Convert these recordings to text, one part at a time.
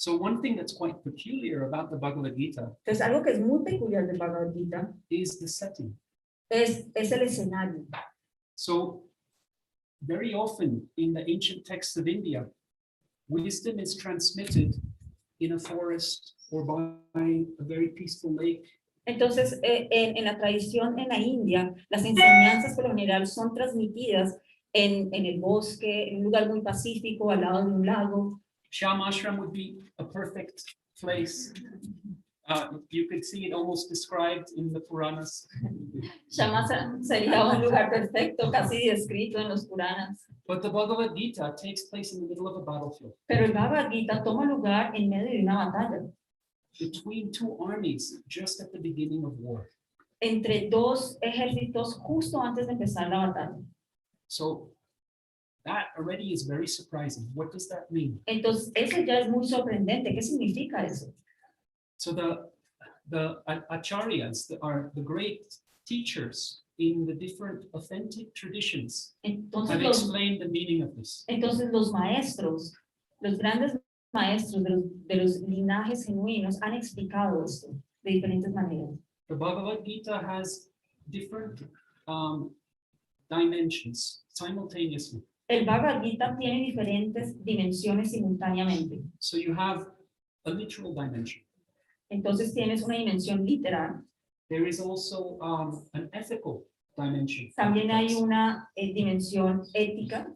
So one thing that's quite peculiar about the Bhagavad Gita Entonces, algo que es muy peculiar del Bhagavad Gita is the setting. es el escenario. So very often in the ancient texts of India, wisdom is transmitted in a forest or by a very peaceful lake. Entonces, en la tradición en la India, las enseñanzas por lo general son transmitidas en el bosque, en un lugar muy pacífico, al lado de un lago. Shyam Ashram would be a perfect place. You could see it almost described in the Puranas. Shama sería un lugar perfecto, casi descrito en los Puranas. But the Bhagavad Gita takes place in the middle of a battlefield Pero el Bhagavad Gita toma lugar en medio de una batalla, between two armies just at the beginning of war. entre dos ejércitos justo antes de empezar la batalla. So that already is very surprising. What does that mean? Entonces, eso ya es muy sorprendente. ¿Qué significa eso? So the acharyas are the great teachers in the different authentic traditions Entonces have los, explained the meaning of this. entonces los maestros, los grandes maestros de los linajes genuinos han explicado esto de diferentes maneras. The Bhagavad Gita has different dimensions simultaneously. El Bhagavad Gita tiene diferentes dimensiones simultáneamente. So you have a literal dimension. Entonces tienes una dimensión literal. There is also an ethical dimension. También hay una dimensión ética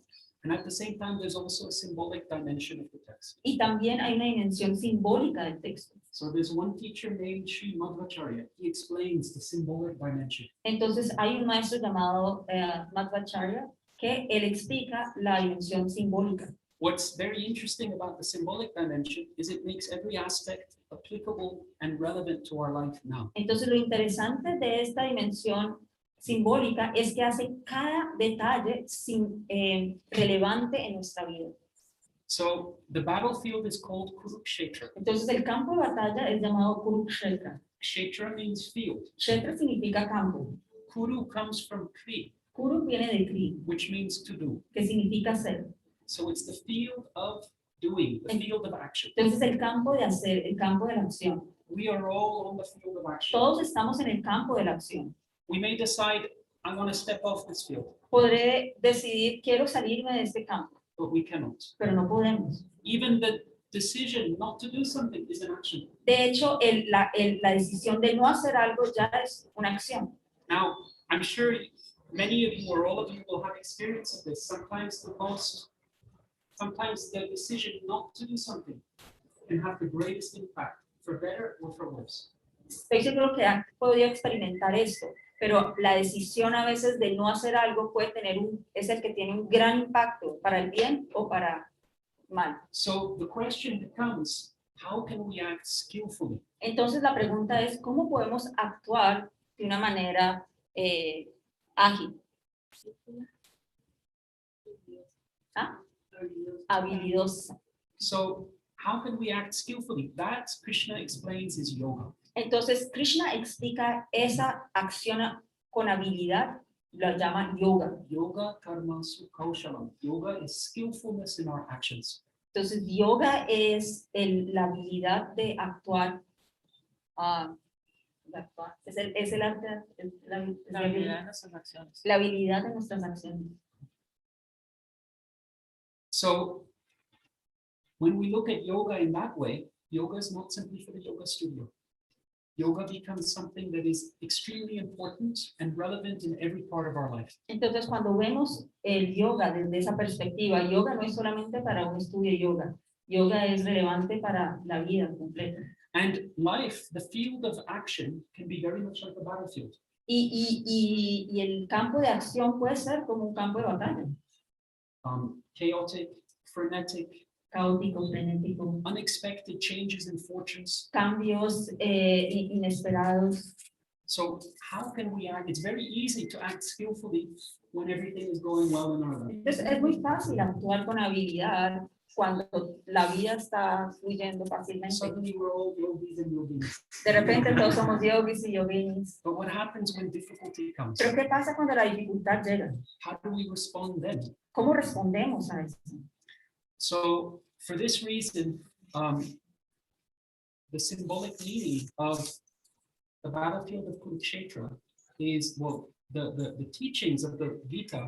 And at the same time, there's also a symbolic dimension of the text. y también hay una dimensión simbólica del texto. So there's one teacher named Sri Madhvacharya. He explains the symbolic dimension. Entonces hay un maestro llamado Madhvacharya que él explica la dimensión simbólica. What's very interesting about the symbolic dimension is it makes every aspect applicable and relevant to our life now. Entonces lo interesante de esta dimensión simbólica es que hace cada detalle relevante en nuestra vida. So the battlefield is called Kurukshetra. Entonces el campo de batalla es llamado Kurukshetra. Kshetra means field. Kshetra significa campo. Kuru comes from Kri, Kuru viene de Kri, which means to do. que significa hacer. So it's the field of doing, the field of action. Entonces el campo de hacer, el campo de la acción. We are all on the field of action. Todos estamos en el campo de la acción. We may decide, I want to step off this field, Podré decidir, quiero salirme de este campo, but we cannot. pero no podemos. Even the decision not to do something is an action. De hecho, la decisión de no hacer algo ya es una acción. Now, I'm sure many of you or all of you will have experience of this. Sometimes the decision not to do something can have the greatest impact, for better or for worse. Estoy seguro que han podido experimentar esto, pero la decisión a veces de no hacer algo puede tener es el que tiene un gran impacto para el bien o para mal. So the question becomes, how can we act skillfully? Entonces la pregunta es, ¿cómo podemos actuar de una manera ágil? ¿Ah? Habilidosa. So how can we act skillfully? That Krishna explains is yoga. Entonces Krishna explica esa acción con habilidad, lo llama yoga. Yoga karma su kaushalam. Yoga is skillfulness in our actions. Entonces yoga es la habilidad de actuar. Es el arte, La habilidad de nuestras acciones. la habilidad de nuestras acciones. So when we look at yoga in that way, yoga is not simply for the yoga studio. Yoga becomes something that is extremely important and relevant in every part of our life. Entonces, cuando vemos el yoga desde esa perspectiva, yoga no es solamente para un estudio de yoga. Yoga es relevante para la vida completa. And life, the field of action, can be very much like a battlefield. Y el campo de acción puede ser como un campo de batalla. Chaotic, frenetic, Caótico, frenético, unexpected changes in fortunes. cambios inesperados. So how can we act? It's very easy to act skillfully when everything is going well in our life. Entonces, es muy fácil actuar con habilidad cuando la vida está fluyendo fácilmente. Suddenly we're all yogis and yoginis. De repente todos somos yogis y yoginis. But what happens when difficulty comes? Pero ¿qué pasa cuando la dificultad llega? How do we respond then? ¿Cómo respondemos a eso? So for this reason, the symbolic meaning of the battlefield of Kurukshetra is, well, the teachings of the Gita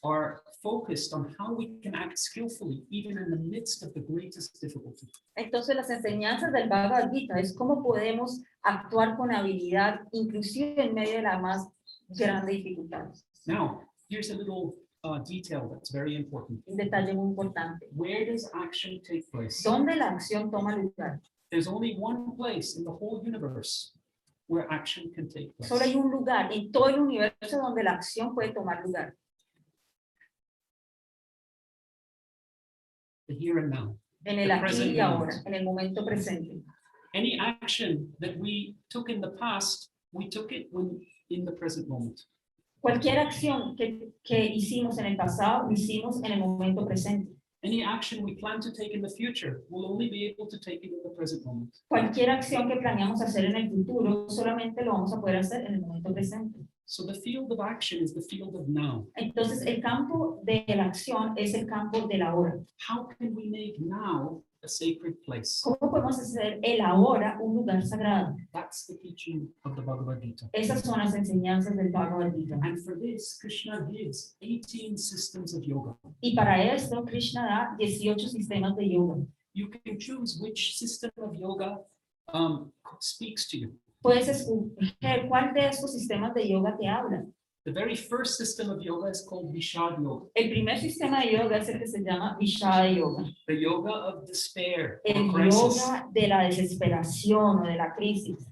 are focused on how we can act skillfully even in the midst of the greatest difficulty. Entonces las enseñanzas del Bhagavad Gita es cómo podemos actuar con habilidad, inclusive en medio de la más grande dificultad. Now, here's a little detail that's very important. Un detalle muy importante. Where does action take place? ¿Dónde la acción toma lugar? There's only one place in the whole universe where action can take place. Solo hay un lugar en todo el universo donde la acción puede tomar lugar. The here and now. En el The aquí present y ahora, moment. en el momento presente. Any action that we took in the past, we took it when in the present moment. Cualquier acción que hicimos en el pasado, lo hicimos en el momento presente. Any action we plan to take in the future, we'll only be able to take it in the present moment. Cualquier acción que planeamos hacer en el futuro, solamente lo vamos a poder hacer en el momento presente. So the field of action is the field of now. Entonces, el campo de la acción es el campo del ahora. How can we make now a sacred place? ¿Cómo podemos hacer el ahora un lugar sagrado? That's the teaching of the Bhagavad Gita. Esas son las enseñanzas del Bhagavad Gita. And for this, Krishna gives 18 systems of yoga. Y para esto, Krishna da 18 sistemas de yoga. You can choose which system of yoga speaks to you. Puedes escoger cuál de estos sistemas de yoga te habla. The very first system of yoga is called Vishad Yoga, El primer sistema de yoga es el que se llama Vishada Yoga. the yoga of despair El or crisis. yoga de la desesperación o de la crisis.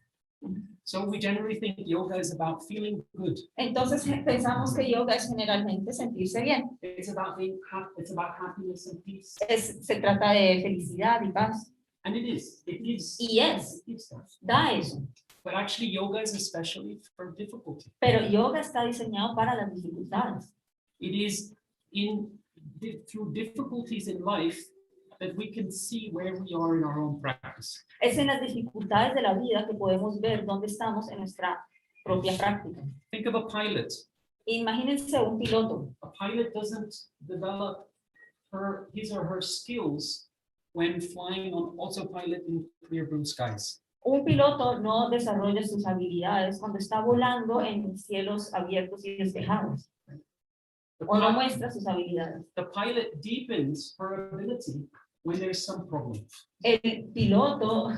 So we generally think yoga is about feeling good. Entonces pensamos que yoga es generalmente sentirse bien. It's about being happy. It's about happiness and peace. Se trata de felicidad y paz. And it is. It gives. Y es. It gives that. Da eso. But actually, yoga is especially for difficulty. Pero yoga está diseñado para las dificultades. It is through difficulties in life that we can see where we are in our own practice. Es en las dificultades de la vida que podemos ver dónde estamos en nuestra propia práctica. Think of a pilot. Imagínense un piloto. A pilot doesn't develop his or her skills when flying on autopilot in clear blue skies. Un piloto no desarrolla sus habilidades cuando está volando en cielos abiertos y despejados. The, O no pi- muestra sus habilidades. the pilot deepens her ability when there's some problem. El piloto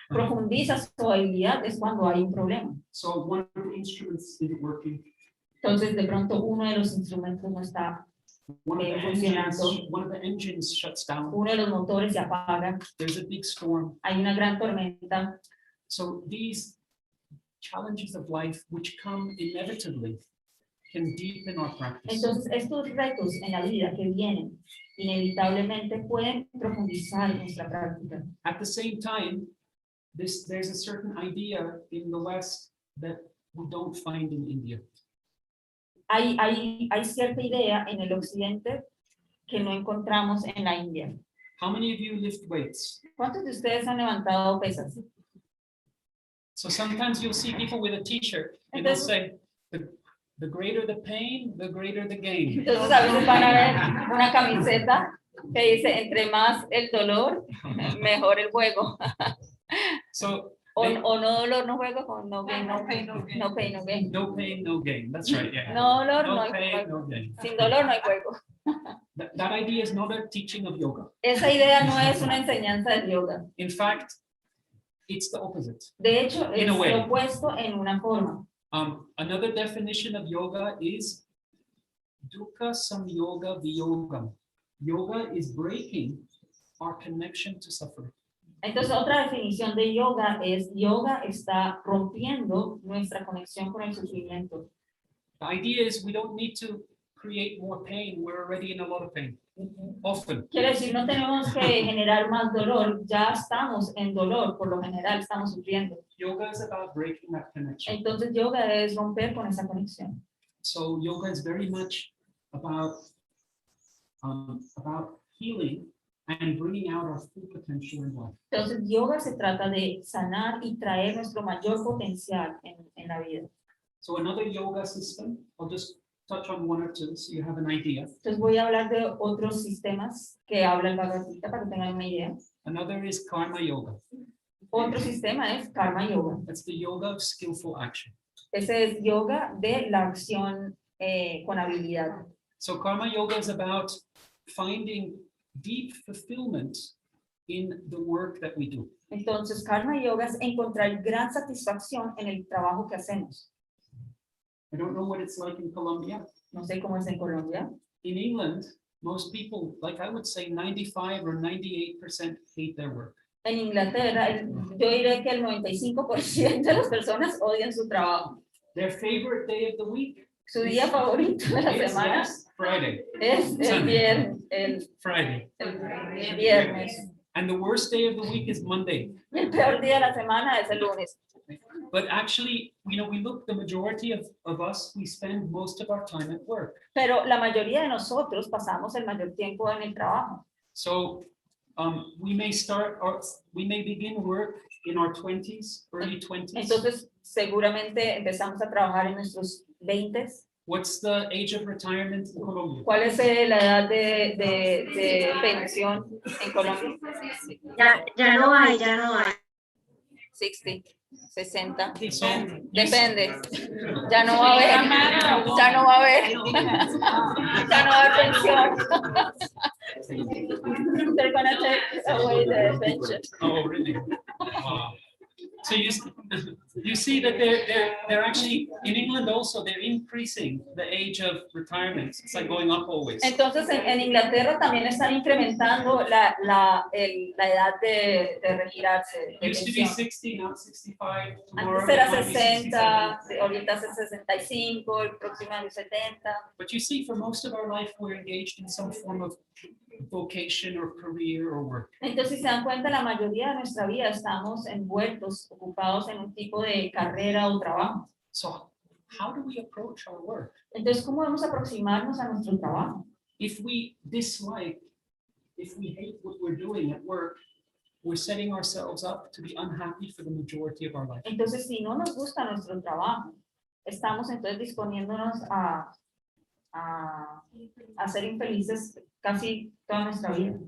profundiza su habilidad es cuando hay un problema. So one of the instruments isn't working. Entonces, de pronto, uno de los instrumentos no está, One funcionando. of the engines shuts down. uno de los motores se apaga, There's a big storm. hay una gran tormenta. So these challenges of life, which come inevitably, can deepen our practice. Entonces, estos retos en la vida que vienen inevitablemente pueden profundizar nuestra práctica. At the same time, there's a certain idea in the West that we don't find in India. Hay cierta idea en el occidente que no encontramos en la India. How many of you lift weights? ¿Cuántos de ustedes han levantado pesas? So sometimes you'll see people with a t-shirt and they'll say, the greater the pain, the greater the gain. Entonces a veces van a ver una camiseta que dice, entre más el dolor, mejor el juego. So O no dolor, no juego, con no gain, No pain, no gain. no pain, no gain. no pain, no gain. That's right. Yeah. No dolor, no No hay pain, juego. no gain. Sin dolor no hay juego. That idea is not a teaching of yoga. Esa idea no es una enseñanza del yoga. In fact, it's the opposite. De hecho, In es a way. lo opuesto en una forma. Another definition of yoga is dukkha samyoga viyogam. Yoga is breaking our connection to suffering. Entonces, otra definición de yoga está rompiendo nuestra conexión con el sufrimiento. The idea is we don't need to create more pain. We're already in a lot of pain. Often. Quiere decir, no tenemos que generar más dolor, ya estamos en dolor, por lo general estamos sufriendo. Yoga is about breaking that connection. Entonces, yoga es romper con esa conexión. So yoga is very much about healing and bringing out our full potential in life. Entonces, yoga se trata de sanar y traer nuestro mayor potencial en la vida. So another yoga system, I'll just touch on one or two so you have an idea. Entonces, voy a hablar de otros sistemas que habla el Bhagavad Gita para que tengan una idea. Another is karma yoga. Otro sistema es Karma Yoga. That's the yoga of skillful action. Ese es yoga de la acción con habilidad. So karma yoga is about finding deep fulfillment in the work that we do. Entonces, Karma Yoga es encontrar gran satisfacción en el trabajo que hacemos. I don't know what it's like in Colombia. No sé cómo es en Colombia. In England, most people, like I would say 95 or 98% hate their work. En Inglaterra, yo diré que el 95% de las personas odian su trabajo. Their favorite day of the week Su día favorito de la is semana Friday. es el Friday. viernes. And the worst day of the week is Monday. Y el peor día de la semana es el lunes. But actually, we look, the majority of us, we spend most of our time at work. Pero la mayoría de nosotros pasamos el mayor tiempo en el trabajo. So we may begin work in our 20s, early 20s. Entonces, seguramente empezamos a trabajar en nuestros 20s. What's the age of retirement in Colombia? ¿Cuál es la edad de pensión en Colombia? Ya no hay. 60, 60. So, Depende. Ya no va a haber. Ya no va a haber. Ya no va a haber pensión. They're gonna take away the pension. Oh, really? Wow. So you see that they're actually in England also, they're increasing the age of retirement. It's like going up always. Entonces en Inglaterra también están incrementando la edad de retirarse. De Used to be pensión. 60, now 65. Tomorrow Antes era it might be 60, 67. ahorita es 65, el próximo año 70. But you see, for most of our life, we're engaged in some form of vocation or career or work. Entonces, si se dan cuenta, la mayoría de nuestra vida estamos envueltos, ocupados en un tipo de carrera o trabajo. So how do we approach our work? Entonces, ¿cómo vamos a aproximarnos a nuestro trabajo? If we dislike, if we hate what we're doing at work, we're setting ourselves up to be unhappy for the majority of our life. Entonces, si no nos gusta nuestro trabajo, estamos entonces disponiéndonos a ser infelices casi toda nuestra vida.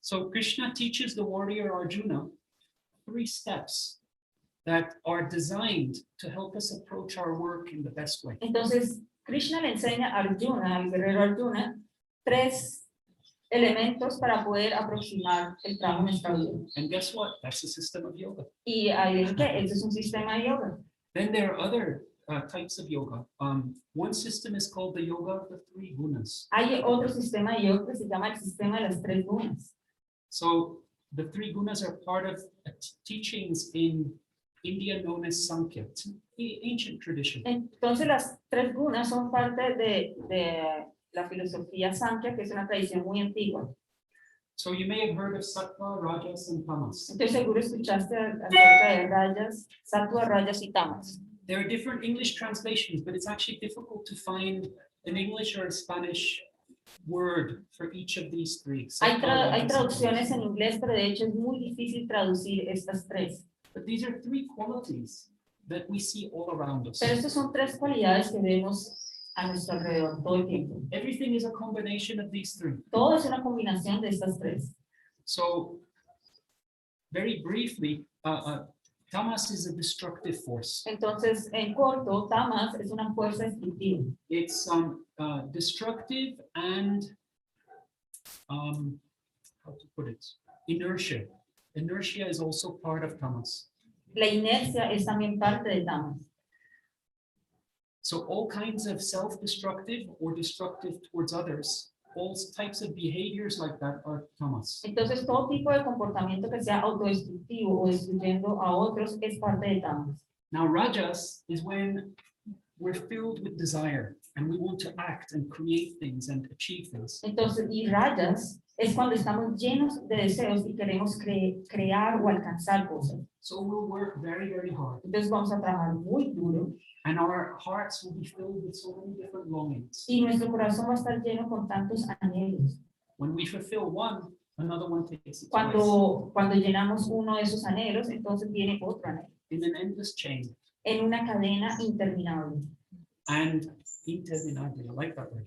So Krishna teaches the warrior Arjuna 3 steps that are designed to help us approach our work in the best way. Entonces, Krishna le enseña a Arjuna, al guerrero Arjuna, 3 elementos para poder aproximar el trabajo en nuestra vida. And guess what? That's the system of yoga. Y ahí ven que ese es un sistema de yoga. Then there are other types of yoga. One system is called the yoga of the 3 gunas. Hay otro sistema de yoga que se llama el sistema de las 3 gunas. So the 3 gunas are part of teachings in India known as Sankhya, ancient tradition. Entonces las 3 gunas son parte de la filosofía Sankhya, que es una tradición muy antigua. So you may have heard of Sattva, Rajas, and Tamas. Estoy seguro escuchaste acerca de Rajas, Sattva, Rajas y Tamas. There are different English translations, but it's actually difficult to find an English or a Spanish word for each of these 3. Hay traducciones en inglés, pero de hecho es muy difícil traducir estas 3. But these are 3 qualities that we see all around us. Pero estas son 3 cualidades que vemos a nuestro alrededor todo el tiempo. Everything is a combination of these 3. Todo es una combinación de estas 3. So, very briefly, tamas is a destructive force. Entonces, en corto, tamas es una fuerza destructiva. It's destructive and how to put it? Inertia. Inertia is also part of tamas. La inercia es también parte de tamas. So all kinds of self-destructive or destructive towards others, all types of behaviors like that are tamas. Entonces, todo tipo de comportamiento que sea autodestructivo o destruyendo a otros es parte de tamas. Now, rajas is when we're filled with desire and we want to act and create things and achieve things. Entonces, y rajas es cuando estamos llenos de deseos y queremos crear o alcanzar cosas. So we'll work very, very hard. Entonces, vamos a trabajar muy duro And our hearts will be filled with so many different longings. y nuestro corazón va a estar lleno con tantos anhelos. When we fulfill one, another one takes its place. Cuando llenamos uno de esos anhelos, entonces viene otro anhelo. In an endless chain. En una cadena interminable. And interminable, I like that word.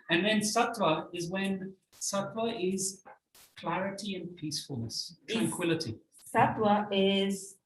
And then sattva is when sattva is clarity and peacefulness, Is- tranquility. Sattva es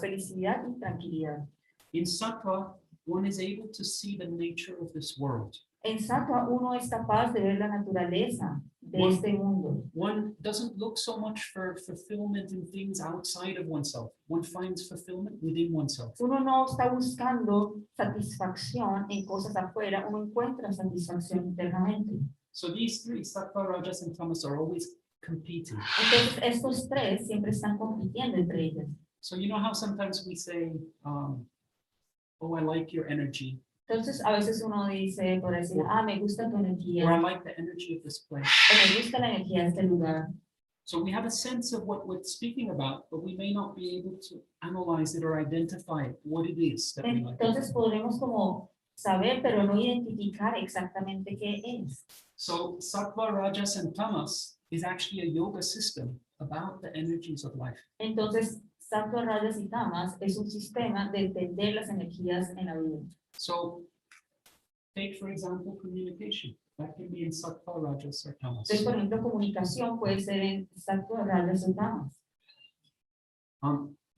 felicidad y tranquilidad. In sattva, one is able to see the nature of this world. En Sattva uno es capaz de ver la naturaleza de Bueno. este mundo. One doesn't look so much for fulfillment in things outside of oneself. One finds fulfillment within oneself. Uno no está buscando satisfacción en cosas afuera, uno encuentra satisfacción internamente. So these three, sattva, rajas, and tamas, are always competing. Entonces estos tres siempre están compitiendo entre ellos. So you know how sometimes we say, oh, I like your energy, Entonces a veces uno dice, por decir, me gusta tu or I energía, like the energy of this place. o me gusta la energía de este lugar. So we have a sense of what we're speaking about, but we may not be able to analyze it or identify what it is that we like. Entonces podremos como saber, pero no identificar exactamente qué es. So sattva, rajas, and tamas is actually a yoga system about the energies of life. Entonces, Sattva, Rajas y Tamas es un sistema de entender las energías en la vida. So take, for example, communication. That can be in sattva, rajas, or tamas. Entonces, por ejemplo, comunicación puede ser en Sattva, Rajas y Tamas.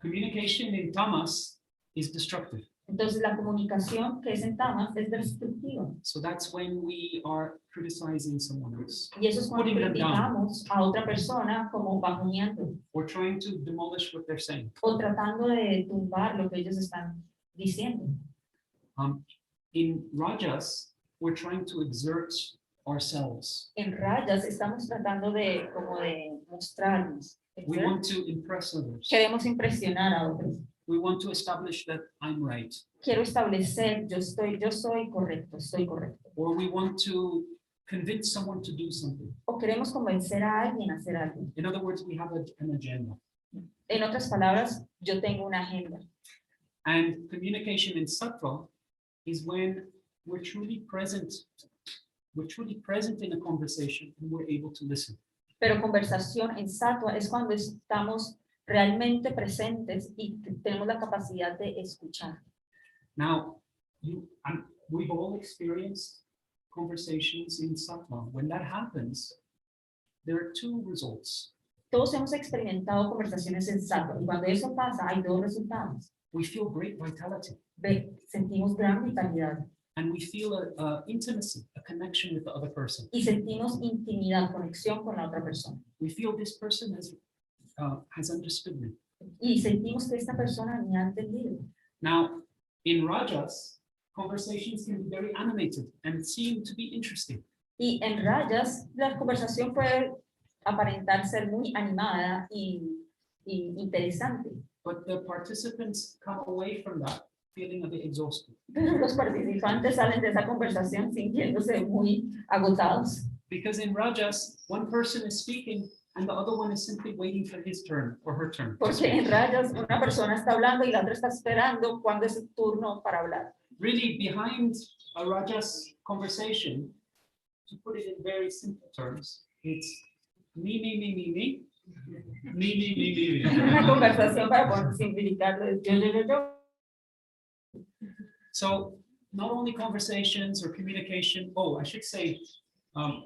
Communication in tamas is destructive. Entonces, la comunicación que es en Tamas es destructiva. So that's when we are criticizing someone else. Y eso es cuando Putting them down. criticamos a otra persona como bajoneando We're trying to demolish what they're saying. o tratando de tumbar lo que ellos están diciendo. In rajas, we're trying to exert ourselves. En Rajas estamos tratando de como de mostrarnos. We want to impress others. Queremos impresionar a otros. We want to establish that I'm right. Quiero establecer, yo soy correcto, estoy correcto. Or we want to convince someone to do something. O queremos convencer a alguien a hacer algo. In other words, we have an agenda. En otras palabras, yo tengo una agenda. And communication in sattva is when we're truly present in a conversation and we're able to listen. Pero conversación en Sattva es cuando estamos realmente presentes y tenemos la capacidad de escuchar. Now, we've all experienced conversations in sattva. When that happens, there are two results. Todos hemos experimentado conversaciones en Sattva y cuando eso pasa hay dos resultados. We feel great vitality Sentimos gran vitalidad and we feel a intimacy, a connection with the other person. y sentimos intimidad, conexión con la otra persona. We feel this person has understood me. Y sentimos que esta persona me ha entendido. Now, in rajas, conversations can be very animated and seem to be interesting. Y en Rajas, la conversación puede aparentar ser muy animada y interesante. But the participants come away from that feeling a bit exhausted Pero los participantes salen de esa conversación sintiéndose muy agotados. because in rajas, one person is speaking and the other one is simply waiting for his turn or her turn. Porque en Rajas una persona está hablando y la otra está esperando cuándo es su turno para hablar. Really, behind a rajas conversation, to put it in very simple terms, it's me, me, me, me, me, me, me, me, me, me. Una conversación para poder simplificarlo es yo. So not only conversations or communication, oh, I should say,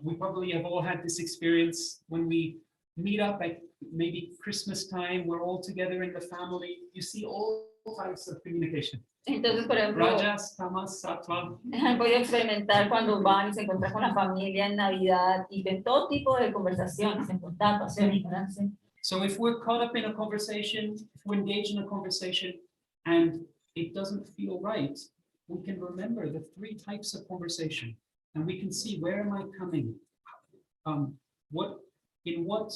we probably have all had this experience when we meet up at maybe Christmas time, we're all together in the family, you see all types of communication. Entonces, por ejemplo, Rajas, tamas, sattva. han podido experimentar cuando van y se encuentran con la familia en Navidad y ven todo tipo de conversaciones, en contacto, ignorancia. So if we're caught up in a conversation, if we're engaged in a conversation and it doesn't feel right, we can remember the three types of conversation and we can see where am I coming? In what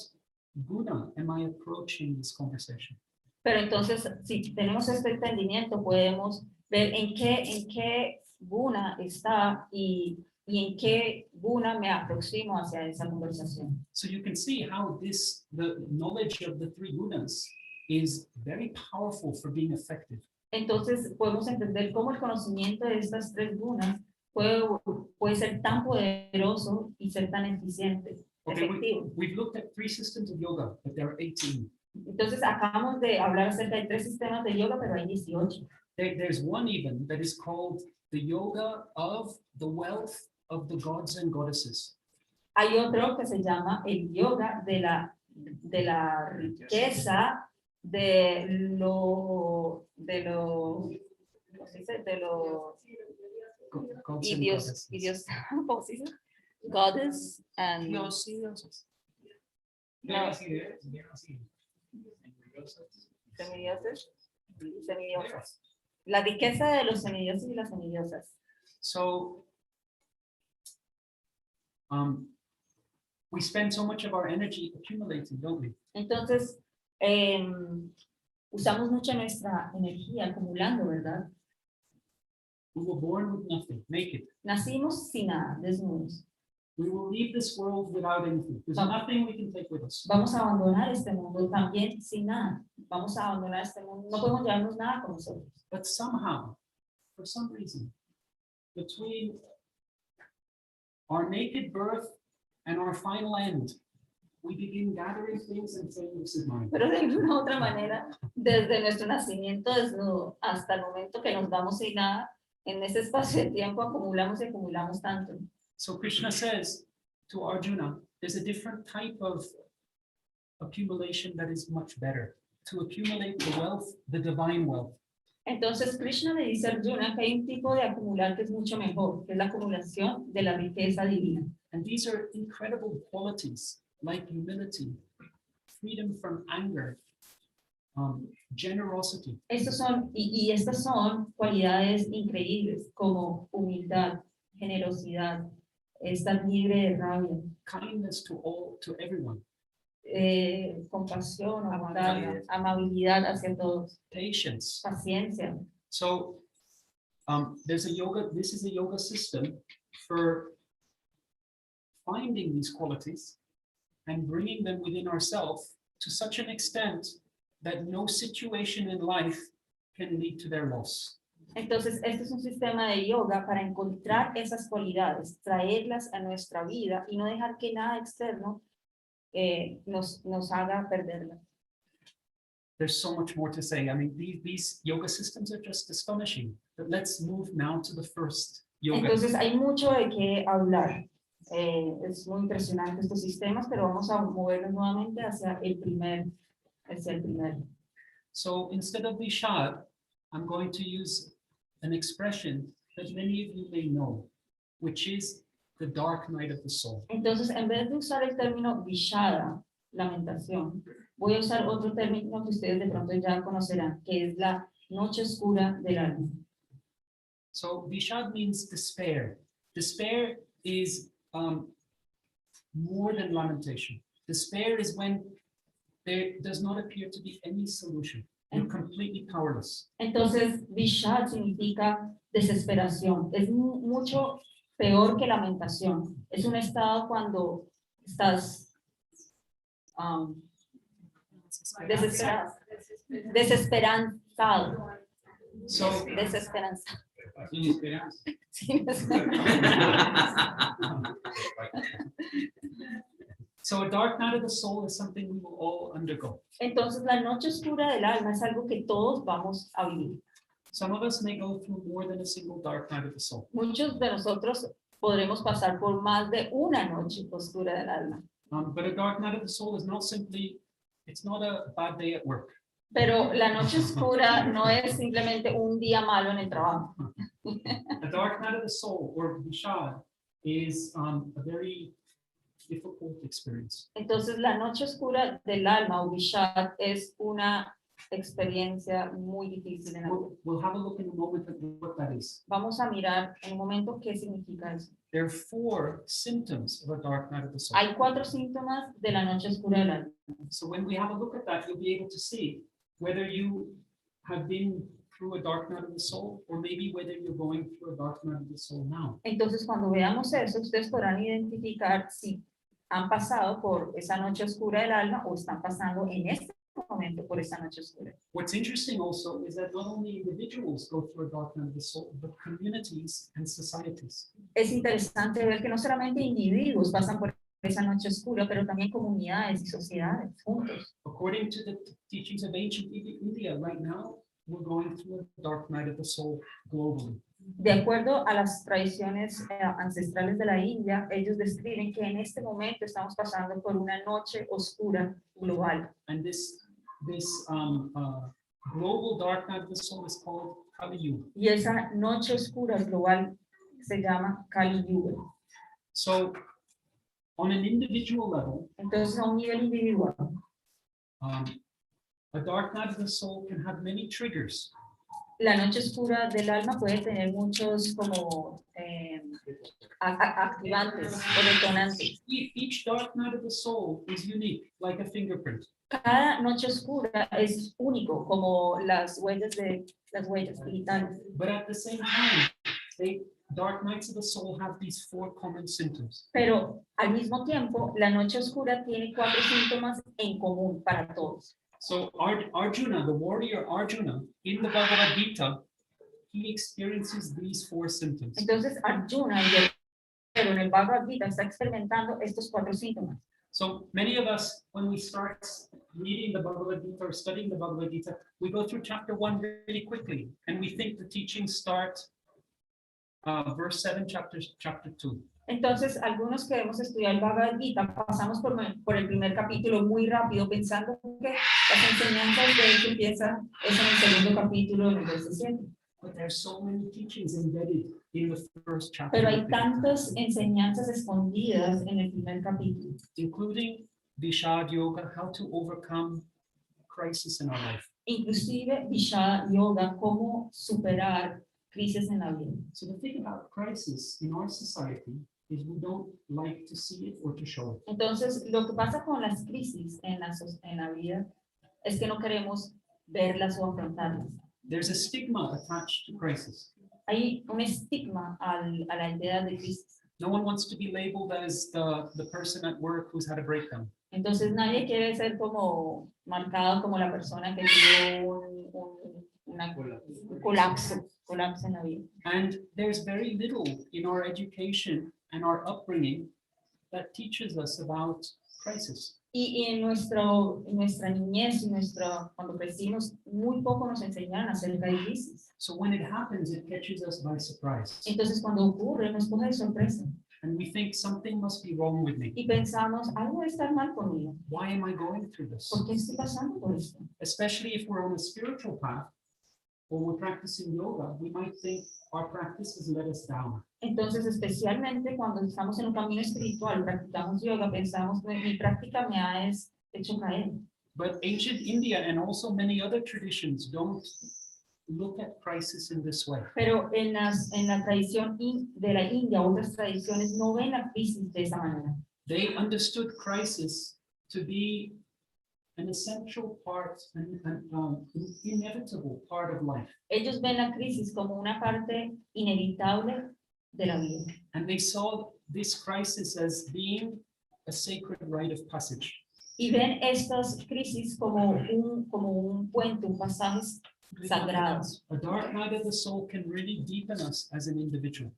guna am I approaching this conversation? Pero entonces, si tenemos este entendimiento, podemos ver en qué guna está y en qué guna me aproximo hacia esa conversación. So you can see how the knowledge of the three gunas is very powerful for being effective. Entonces, podemos entender cómo el conocimiento de estas tres gunas puede ser tan poderoso y ser tan eficiente, Okay, efectivo. we've looked at 3 systems of yoga, but there are 18. Entonces, acabamos de hablar acerca de 3 sistemas de yoga, pero hay 18. There's one even that is called the yoga of the wealth of the gods and goddesses. Hay otro que se llama el yoga de la riqueza, ¿cómo se dice? De lo Gods and idios, goddesses. ¿cómo se dice? Goddess and Dios y dioses. no, semidioses. La riqueza de los semidioses y las semidiosas. So we spend so much of our energy accumulating, don't we? Entonces, usamos mucha nuestra energía acumulando, ¿verdad? We were born with nothing, naked. Nacimos sin nada, desnudos. We will leave this world without anything. There's nothing we can take with us. Vamos a abandonar este mundo también sin nada. Vamos a abandonar este mundo. No podemos llevarnos nada con nosotros. But somehow, for some reason, between our naked birth and our final end, we begin gathering things and saying, this is mine. Pero de alguna u otra manera, desde nuestro nacimiento desnudo hasta el momento que nos vamos sin nada, en ese espacio de tiempo acumulamos y acumulamos tanto. So Krishna says to Arjuna, there's a different type of accumulation that is much better. To accumulate the wealth, the divine wealth. Entonces Krishna le dice a Arjuna que hay un tipo de acumular que es mucho mejor, que es la acumulación de la riqueza divina. And these are incredible qualities like humility, freedom from anger, generosity. Estas son cualidades increíbles como humildad, generosidad, estar libre de rabia, Kindness to everyone, compasión, amabilidad hacia todos, patience. paciencia. So this is a yoga system for finding these qualities and bringing them within ourselves to such an extent that no situation in life can lead to their loss. Entonces, este es un sistema de yoga para encontrar esas cualidades, traerlas a nuestra vida y no dejar que nada externo nos haga perderlas. There's so much more to say. I mean, these yoga systems are just astonishing. But let's move now to the first yoga. Entonces, hay mucho de qué hablar. Es muy impresionante estos sistemas, pero vamos a movernos nuevamente hacia el primer. So instead of Vishad, I'm going to use an expression that many of you may know, which is the dark night of the soul. Entonces, en vez de usar el término vishada, lamentación, voy a usar otro término que ustedes de pronto ya conocerán, que es la noche oscura del alma. So Vishad means despair. Despair is more than lamentation. Despair is when there does not appear to be any solution. You're completely powerless. Entonces, vishad significa desesperación. Es mucho peor que lamentación. Es un estado cuando estás desesperado. Desesperanzado. So Desesperanzado. So a dark night of the soul is something we will all undergo. Entonces, la noche oscura del alma es algo que todos vamos a vivir. Some of us may go through more than a single dark night of the soul. Muchos de nosotros podremos pasar por más de una noche oscura del alma. But a dark night of the soul is not simply, it's not a bad day at work. Pero la noche oscura no es simplemente un día malo en el trabajo. A dark night of the soul, or Vishad, is a very difficult experience. Entonces, la noche oscura del alma o Vishad es una experiencia muy difícil en la vida. We'll have a look in a moment at what that is. Vamos a mirar en un momento qué significa eso. There are 4 symptoms of a dark night of the soul. Hay 4 síntomas de la noche oscura del alma. So when we have a look at that, you'll be able to see whether you have been through a dark night of the soul, or maybe whether you're going through a dark night of the soul now. Entonces, cuando veamos eso, ustedes podrán identificar si han pasado por esa noche oscura del alma o están pasando en este momento por esa noche oscura. What's interesting also is that not only individuals go through a dark night of the soul, but communities and societies. Es interesante ver que no solamente individuos pasan por esa noche oscura, pero también comunidades y sociedades juntos. According to the teachings of ancient India, right now, we're going through a dark night of the soul globally. De acuerdo a las tradiciones ancestrales de la India, ellos describen que en este momento estamos pasando por una noche oscura global. And this global dark night of the soul is called Kali Yuga. Y esa noche oscura global se llama Kali Yuga. So on an individual level, Entonces, a un nivel individual, a dark night of the soul can have many triggers. la noche oscura del alma puede tener muchos como activantes o detonantes. Each dark night of the soul is unique, like a fingerprint. Cada noche oscura es único, como las huellas digitales. But at the same time, dark nights of the soul have these 4 common symptoms. Pero al mismo tiempo, la noche oscura tiene 4 síntomas en común para todos. So Arjuna, the warrior Arjuna, in the Bhagavad Gita, he experiences these 4 symptoms. Entonces, Arjuna, en el Bhagavad Gita, está experimentando estos 4 síntomas. So many of us, when we start reading the Bhagavad Gita or studying the Bhagavad Gita, we go through chapter 1 really quickly, and we think the teachings start verse 7, chapter 2. Entonces, algunos que hemos estudiado el Bhagavad Gita, pasamos por el primer capítulo muy rápido, pensando que las enseñanzas de él empiezan en el segundo capítulo, en el verso 7. But there's so many teachings embedded in the first chapter, Pero hay tantas enseñanzas escondidas en el primer capítulo, including Vishad Yoga, how to overcome crisis in our life. inclusive Vishada Yoga, cómo superar crisis en la vida. So the thing about crisis in our society is we don't like to see it or to show it. Entonces, lo que pasa con las crisis en la vida es que no queremos verlas o afrontarlas. There's a stigma attached to crisis. Hay un estigma a la idea de crisis. No one wants to be labeled as the person at work who's had a breakdown. Entonces, nadie quiere ser como marcado como la persona que tuvo un colapso en la vida. And there's very little in our education and our upbringing that teaches us about crisis. Y en nuestra niñez y cuando crecimos, muy poco nos enseñaron acerca de crisis. So when it happens, it catches us by surprise. Entonces, cuando ocurre, nos coge de sorpresa. And we think something must be wrong with me. Y pensamos, algo debe estar mal conmigo. Why am I going through this? ¿Por qué estoy pasando por esto? Especially if we're on a spiritual path or we're practicing yoga, we might think our practice has let us down. Entonces, especialmente cuando estamos en un camino espiritual, practicamos yoga, pensamos, mi práctica me ha hecho caer. But ancient India and also many other traditions don't look at crisis in this way. Pero en la tradición de la India, otras tradiciones no ven la crisis de esa manera. They understood crisis to be an essential part, an inevitable part of life. Ellos ven la crisis como una parte inevitable de la vida. And they saw this crisis as being a sacred rite of passage. Y ven estas crisis como un puente, un pasaje sagrado. A dark night of the soul can really deepen us as an individual.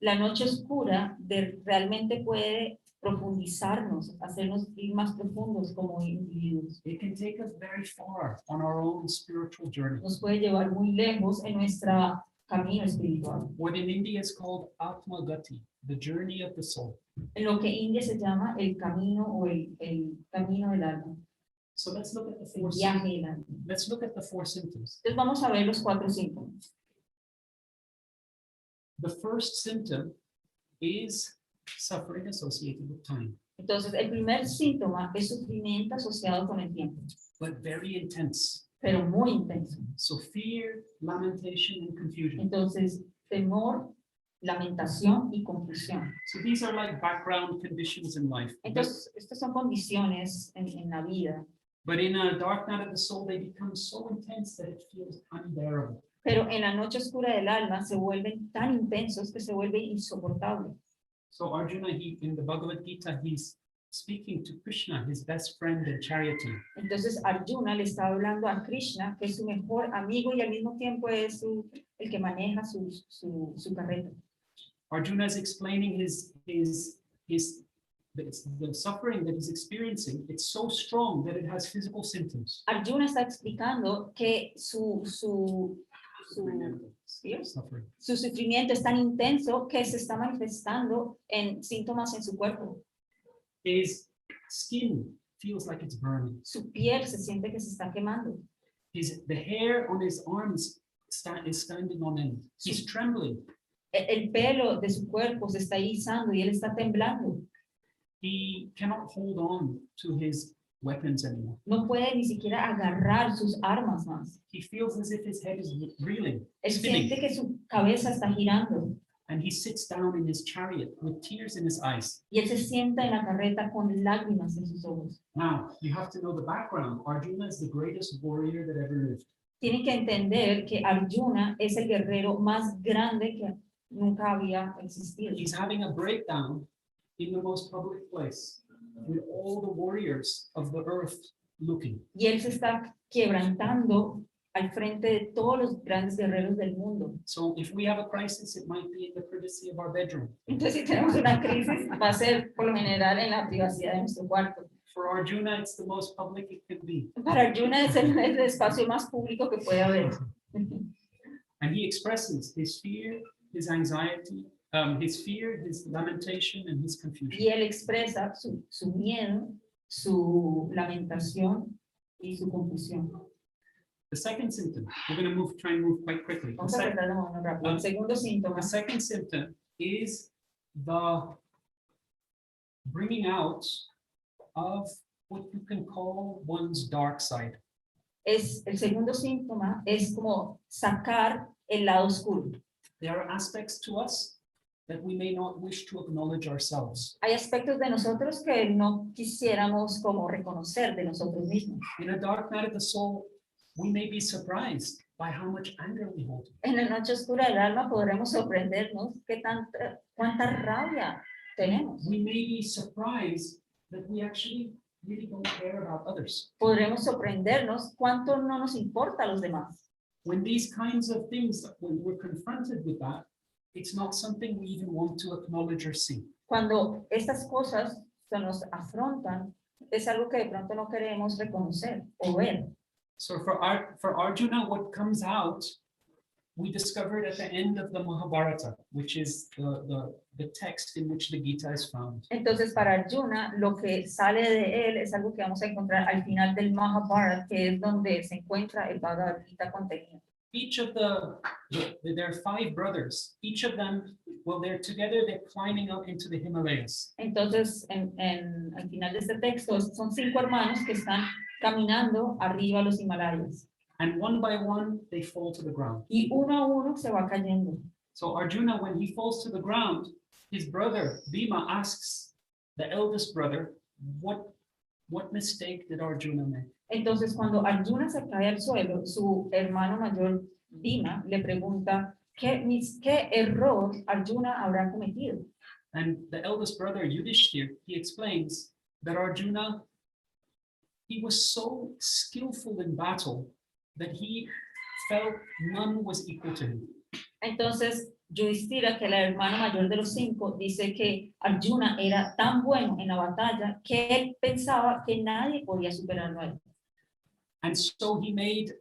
La noche oscura realmente puede profundizarnos, hacernos ir más profundos como individuos. It can take us very far on our own spiritual journey. Nos puede llevar muy lejos en nuestro camino espiritual. What in India is called Atma Gati, the journey of the soul. En lo que India se llama el camino o el camino del alma, So let's look at the el four. viaje del alma. Let's look at the 4 symptoms. Entonces vamos a ver los 4 síntomas. The first symptom is suffering associated with time, Entonces el primer síntoma es sufrimiento asociado con el tiempo, but very intense. pero muy intenso. So fear, lamentation, and confusion. Entonces, temor, lamentación y confusión. So these are like background conditions in life. Entonces, estas son condiciones en la vida, But in a dark night of the soul, they become so intense that it feels unbearable. pero en la noche oscura del alma se vuelven tan intensos que se vuelve insoportable. So Arjuna, in the Bhagavad Gita, he's speaking to Krishna, his best friend and charioteer. Entonces Arjuna le está hablando a Krishna, que es su mejor amigo y al mismo tiempo es el que maneja su carreta. Arjuna is explaining the suffering that he's experiencing. It's so strong that it has physical symptoms. Arjuna está explicando que su Suffering. su sufrimiento es tan intenso que se está manifestando en síntomas en su cuerpo. His skin feels like it's burning. Su piel se siente que se está quemando. The hair on his arms is standing on end. He's trembling. El pelo de su cuerpo se está erizando y él está temblando. He cannot hold on to his weapons anymore. No puede ni siquiera agarrar sus armas más. He feels as if his head is reeling, Él spinning, siente que su cabeza está girando and he sits down in his chariot with tears in his eyes. y él se sienta en la carreta con lágrimas en sus ojos. Now, you have to know the background. Arjuna is the greatest warrior that ever lived. Tiene que entender que Arjuna es el guerrero más grande que nunca había existido. He's having a breakdown in the most public place with all the warriors of the earth looking. Y él se está quebrantando al frente de todos los grandes guerreros del mundo. So if we have a crisis, it might be in the privacy of our bedroom. Entonces, si tenemos una crisis, va a ser por lo general en la privacidad de nuestro cuarto. For Arjuna, it's the most public it can be. Para Arjuna es el espacio más público que puede haber. And he expresses his fear, his anxiety, his lamentation, and his confusion. Y él expresa su miedo, su lamentación y su confusión. The second symptom, we're going to try and move quite quickly. The, Vamos a tratar de movernos rápido. El segundo síntoma second symptom is the bringing out of what you can call one's dark side. es, el segundo síntoma es como sacar el lado oscuro. There are aspects to us that we may not wish to acknowledge ourselves. Hay aspectos de nosotros que no quisiéramos como reconocer de nosotros mismos. In a dark night of the soul, we may be surprised by how much anger we hold. En la noche oscura del alma podremos sorprendernos cuánta rabia tenemos. We may be surprised that we actually really don't care about others. Podremos sorprendernos cuánto no nos importa a los demás. When these kinds of things, when we're confronted with that, it's not something we even want to acknowledge or see. Cuando estas cosas se nos afrontan, es algo que de pronto no queremos reconocer o ver. So for Arjuna, what comes out, we discovered at the end of the Mahabharata, which is the text in which the Gita is found. Entonces, para Arjuna, lo que sale de él es algo que vamos a encontrar al final del Mahabharata, que es donde se encuentra el Bhagavad Gita contenido. Each of there are 5 brothers. Each of them, well, they're together, they're climbing up into the Himalayas. Entonces, al final de este texto, son 5 hermanos que están caminando arriba a los Himalayas. And one by one, they fall to the ground. Y uno a uno se va cayendo. So Arjuna, when he falls to the ground, his brother Bhima asks the eldest brother, what mistake did Arjuna make? Entonces, cuando Arjuna se cae al suelo, su hermano mayor, Bhima, le pregunta, ¿qué error Arjuna habrá cometido? And the eldest brother, Yudhishthir, he explains that Arjuna, he was so skillful in battle that he felt none was equal to him. Entonces, Yudhishthira, que es el hermano mayor de los 5, dice que Arjuna era tan bueno en la batalla que él pensaba que nadie podía superarlo a él. And so he made,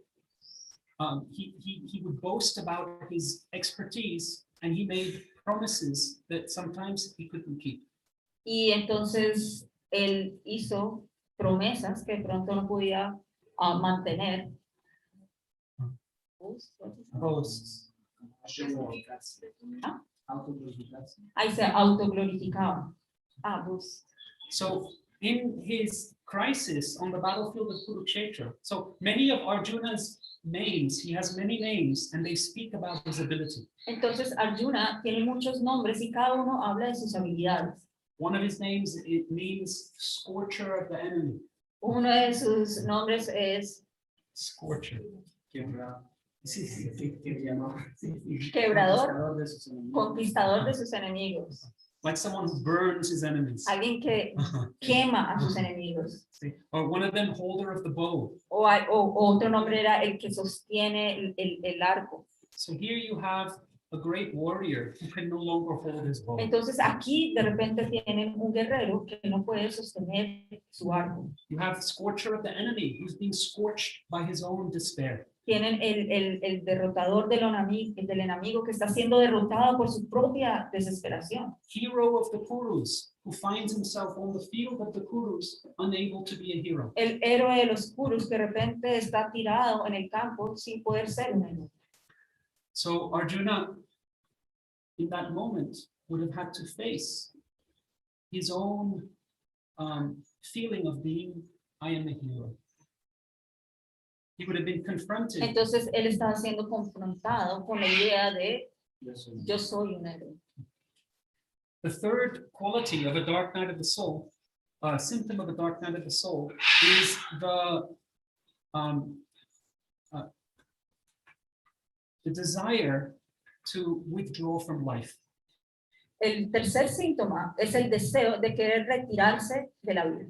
he would boast about his expertise, and he made promises that sometimes he couldn't keep. Y entonces él hizo promesas que de pronto no podía mantener. Boasts. ¿Ah? Ahí se autoglorificaba. So in his crisis on the battlefield of Kurukshetra, so many of Arjuna's names, he has many names, and they speak about his ability. Entonces Arjuna tiene muchos nombres y cada uno habla de sus habilidades. One of his names, it means scorcher of the enemy. Uno de sus nombres es Scorcher. quebrador, conquistador de sus enemigos. Like someone who burns his enemies. Alguien que quema a sus enemigos. Or one of them, holder of the bow. O otro nombre era el que sostiene el arco. So here you have a great warrior who can no longer hold his bow. Entonces aquí de repente tienen un guerrero que no puede sostener su arco. You have scorcher of the enemy who's being scorched by his own despair. tienen el derrotador del enemigo que está siendo derrotado por su propia desesperación. Hero of the Kurus, who finds himself on the field of the Kurus, unable to be a hero. El héroe de los Kurus que de repente está tirado en el campo sin poder ser un héroe. So Arjuna, in that moment, would have had to face his own feeling of being, I am a hero. He would have been confronted. Entonces él estaba siendo confrontado con la idea de yo soy un héroe. The third quality of a dark night of the soul, symptom of a dark night of the soul, is the desire to withdraw from life. El tercer síntoma es el deseo de querer retirarse de la vida.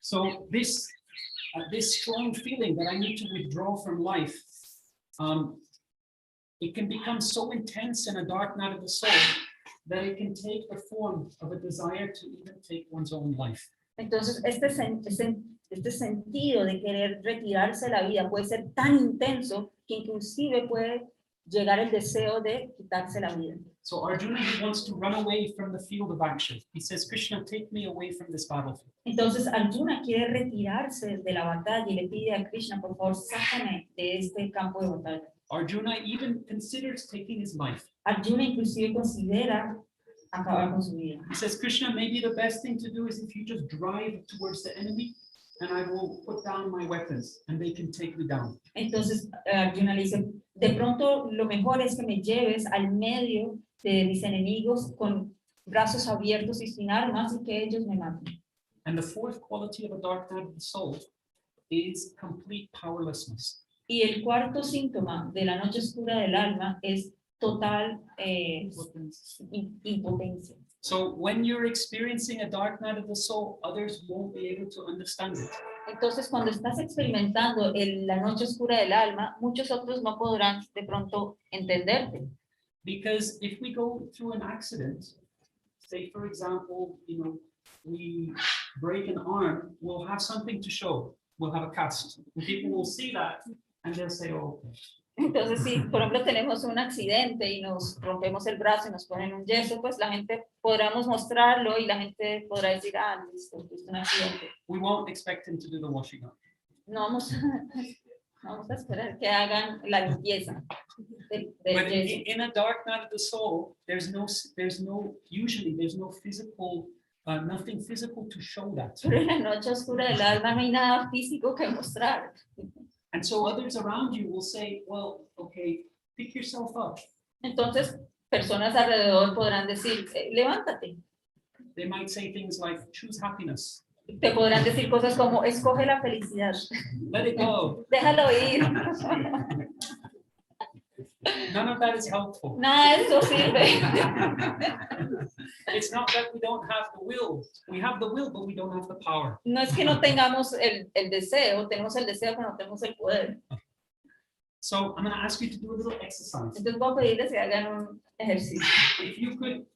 So this strong feeling that I need to withdraw from life, it can become so intense in a dark night of the soul that it can take the form of a desire to even take one's own life. Entonces este sentido de querer retirarse de la vida puede ser tan intenso que inclusive puede llegar el deseo de quitarse la vida. So Arjuna, he wants to run away from the field of action. He says, Krishna, take me away from this battlefield. Entonces Arjuna quiere retirarse de la batalla y le pide a Krishna, por favor, sácame de este campo de batalla. Arjuna even considers taking his life. Arjuna inclusive considera acabar con su vida. He says, Krishna, maybe the best thing to do is if you just drive towards the enemy and I will put down my weapons and they can take me down. Entonces Arjuna le dice, de pronto lo mejor es que me lleves al medio de mis enemigos con brazos abiertos y sin armas y que ellos me maten. And the fourth quality of a dark night of the soul is complete powerlessness. Y el cuarto síntoma de la noche oscura del alma es total impotencia. So when you're experiencing a dark night of the soul, others won't be able to understand it. Entonces, cuando estás experimentando la noche oscura del alma, muchos otros no podrán de pronto entenderte. Because if we go through an accident, say for example, we break an arm, we'll have something to show. We'll have a cast. And people will see that and they'll say, oh, okay. Entonces, si por ejemplo tenemos un accidente y nos rompemos el brazo y nos ponen un yeso, pues la gente podremos mostrarlo y la gente podrá decir, ah, listo, es un accidente. We won't expect him to do the washing up. No vamos a esperar que hagan la limpieza del But yeso. in a dark night of the soul, there's no physical, nothing physical to show that. Pero en la noche oscura del alma no hay nada físico que mostrar. And so others around you will say, well, okay, pick yourself up. Entonces, personas alrededor podrán decir, levántate. They might say things like, choose happiness, Te podrán decir cosas como, escoge la felicidad. let it go. Déjalo ir. None of that is helpful. Nada de eso sirve. It's not that we don't have the will. We have the will, but we don't have the power. No es que no tengamos el deseo, tenemos el deseo, pero no tenemos el poder. So I'm going to ask you to do a little exercise. Entonces voy a pedirles que hagan un ejercicio. If you could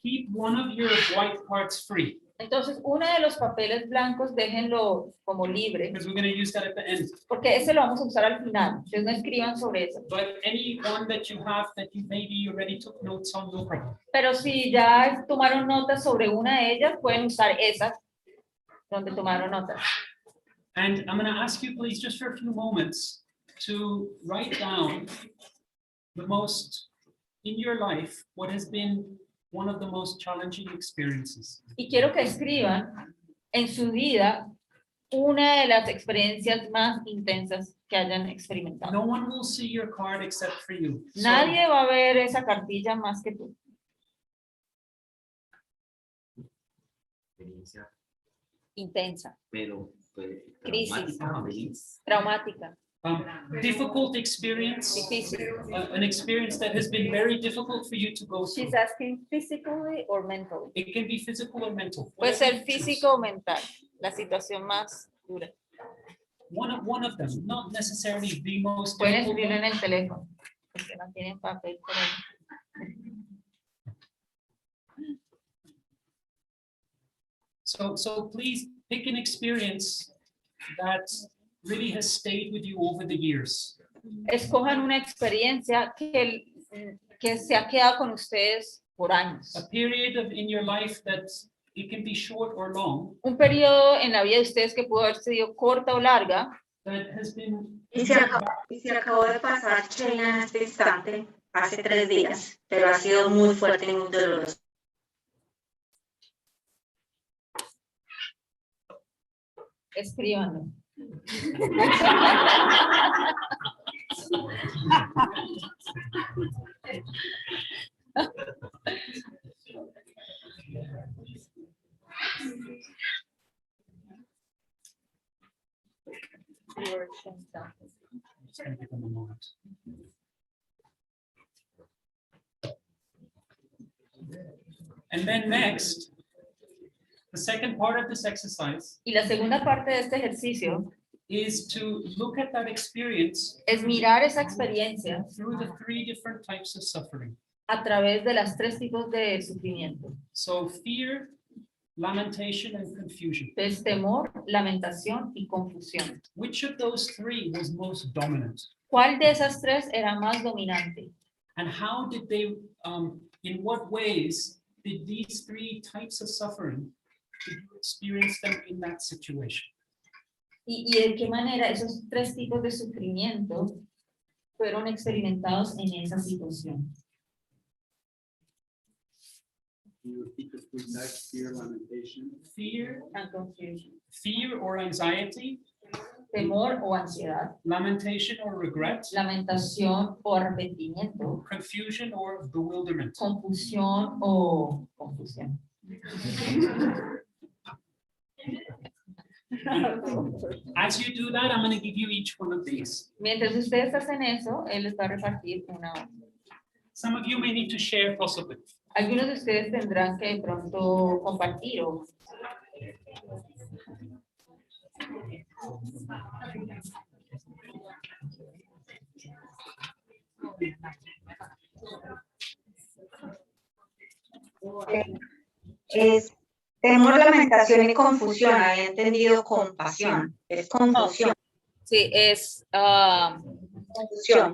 keep one of your white parts free, Entonces, uno de los papeles blancos déjenlo como libre, because we're going to use that at the end. porque ese lo vamos a usar al final. Entonces no escriban sobre eso. But any one that you have that you maybe already took notes on, no problem. Pero si ya tomaron notas sobre una de ellas, pueden usar esas donde tomaron notas. And I'm going to ask you, please, just for a few moments, to write down the most, in your life, what has been one of the most challenging experiences. Y quiero que escriban en su vida una de las experiencias más intensas que hayan experimentado. No one will see your card except for you. So, Nadie va a ver esa cartilla más que tú. Experiencia, Intensa, pero fue Crisis. traumática, feliz. traumática, difficult experience, difícil. an experience that has been very difficult for you to go through. She's asking physically or mentally. It can be physical or mental. Puede whatever ser you choose. físico o mental, la situación más dura. One of them, not necessarily the most Pueden difficult escribir one. en el teléfono, porque no tienen papel por ahí. So please pick an experience that really has stayed with you over the years. Escojan una experiencia que se ha quedado con ustedes por años. A period in your life that it can be short or long, Un periodo en la vida de ustedes que pudo haber sido corta o larga, that has been Y se acabó de pasar Sheila en este instante, hace 3 días, pero ha sido muy fuerte y muy doloroso. escribando. Just gonna give them a moment. And then next, the second part of this exercise Y la segunda parte de este ejercicio is to look at that experience es mirar esa experiencia through the 3 different types of suffering. a través de las 3 tipos de sufrimiento. So fear, lamentation, and confusion. Es temor, lamentación y confusión. Which of those 3 was most dominant? ¿Cuál de esas 3 era más dominante? And how did they, in what ways did these 3 types of suffering, did you experience them in that situation? Y de qué manera esos 3 tipos de sufrimiento fueron experimentados en esa situación. Can you repeat the 3 types? Fear, lamentation. Fear, And confusion. fear or anxiety, Temor o ansiedad, lamentation or regret, lamentación o arrepentimiento, confusion or bewilderment. confusión o confusión. As you do that, I'm going to give you each one of these. Mientras ustedes hacen eso, él les va a repartir una. Some of you may need to share possibly. Algunos de ustedes tendrán que de pronto compartir o Es temor, lamentación y confusión. Había entendido compasión. Es confusión. sí, es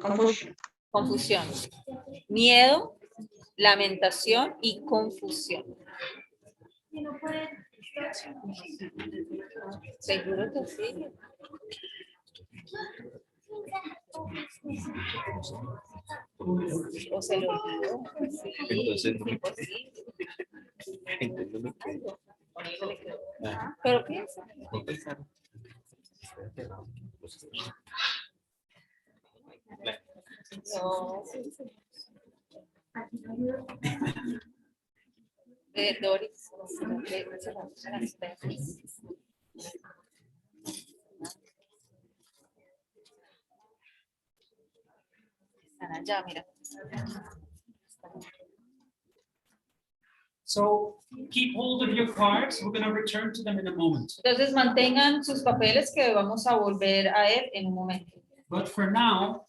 Confusión. confusión, miedo, lamentación y confusión. Seguro que sí. O se lo olvidó. Sí, Entonces, no me- imposible. Entonces, no me puedo. Pero piensa. No pensar. No. Doris. Están allá, mira. So keep hold of your cards. We're going to return to them in a moment. Entonces mantengan sus papeles que vamos a volver a él en un momento. But for now,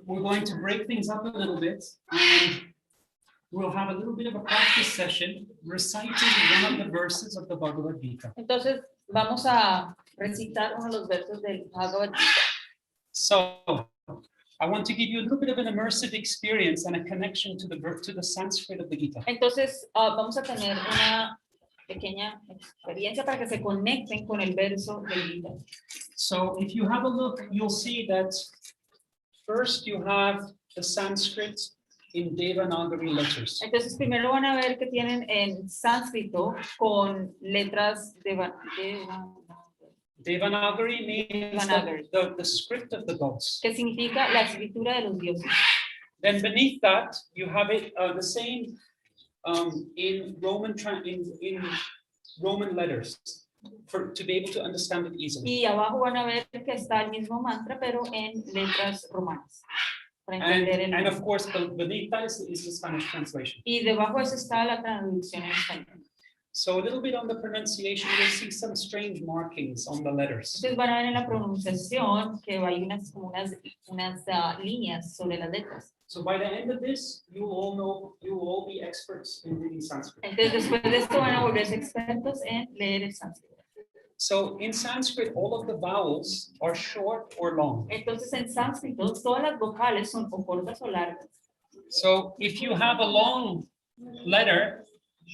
we're going to break things up a little bit and we'll have a little bit of a practice session reciting one of the verses of the Bhagavad Gita. Entonces vamos a recitar uno de los versos del Bhagavad Gita. So I want to give you a little bit of an immersive experience and a connection to the Sanskrit of the Gita. Entonces vamos a tener una pequeña experiencia para que se conecten con el verso del Gita. So if you have a look, you'll see that first you have the Sanskrit in Devanagari letters. Entonces primero van a ver que tienen en sánscrito con letras de Devanagari means Devanagari. the script of the gods. que significa la escritura de los dioses. Then beneath that, you have it the same in Roman letters to be able to understand it easily. Y abajo van a ver que está el mismo mantra, pero en letras romanas. Para entender el And of course, beneath that is the Spanish translation. Y debajo de eso está la traducción en español. So a little bit on the pronunciation, you'll see some strange markings on the letters. Entonces van a ver en la pronunciación que hay unas líneas sobre las letras. So by the end of this, you will all be experts in reading Sanskrit. Entonces después de esto van a volverse expertos en leer el sánscrito. So in Sanskrit, all of the vowels are short or long. Entonces en sánscrito todas las vocales son o cortas o largas. So if you have a long letter,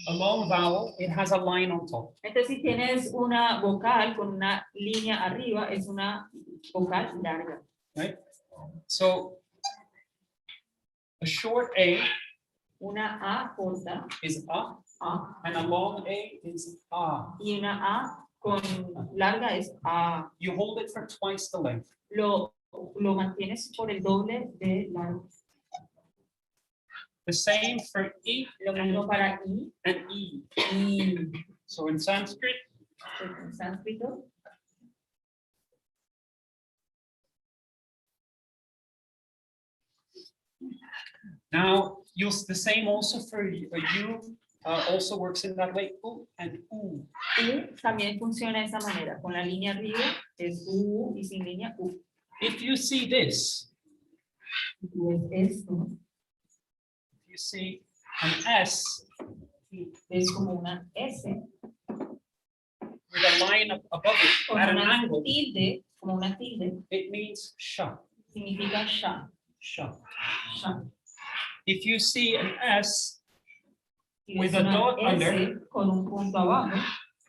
a long vowel, it has a line on top. Entonces si tienes una vocal con una línea arriba, es una vocal larga. Right? So a short A Una A corta, is A, A, and a long A is A. y una A con larga es A. You hold it for twice the length. Lo mantienes por el doble de largo. The same for E Lo mismo para I and E. y So in Sanskrit, en sánscrito. now you'll the same also for U. Also works in that way. U and U. U también funciona de esa manera. Con la línea arriba es U y sin línea U. If you see this, U es esto. you see an S Es como una S with a line above it con at an una angle. tilde, como una tilde, It means sha, significa sha, sha. sha. If you see an S, Si With ves a una dot S under. con un punto abajo,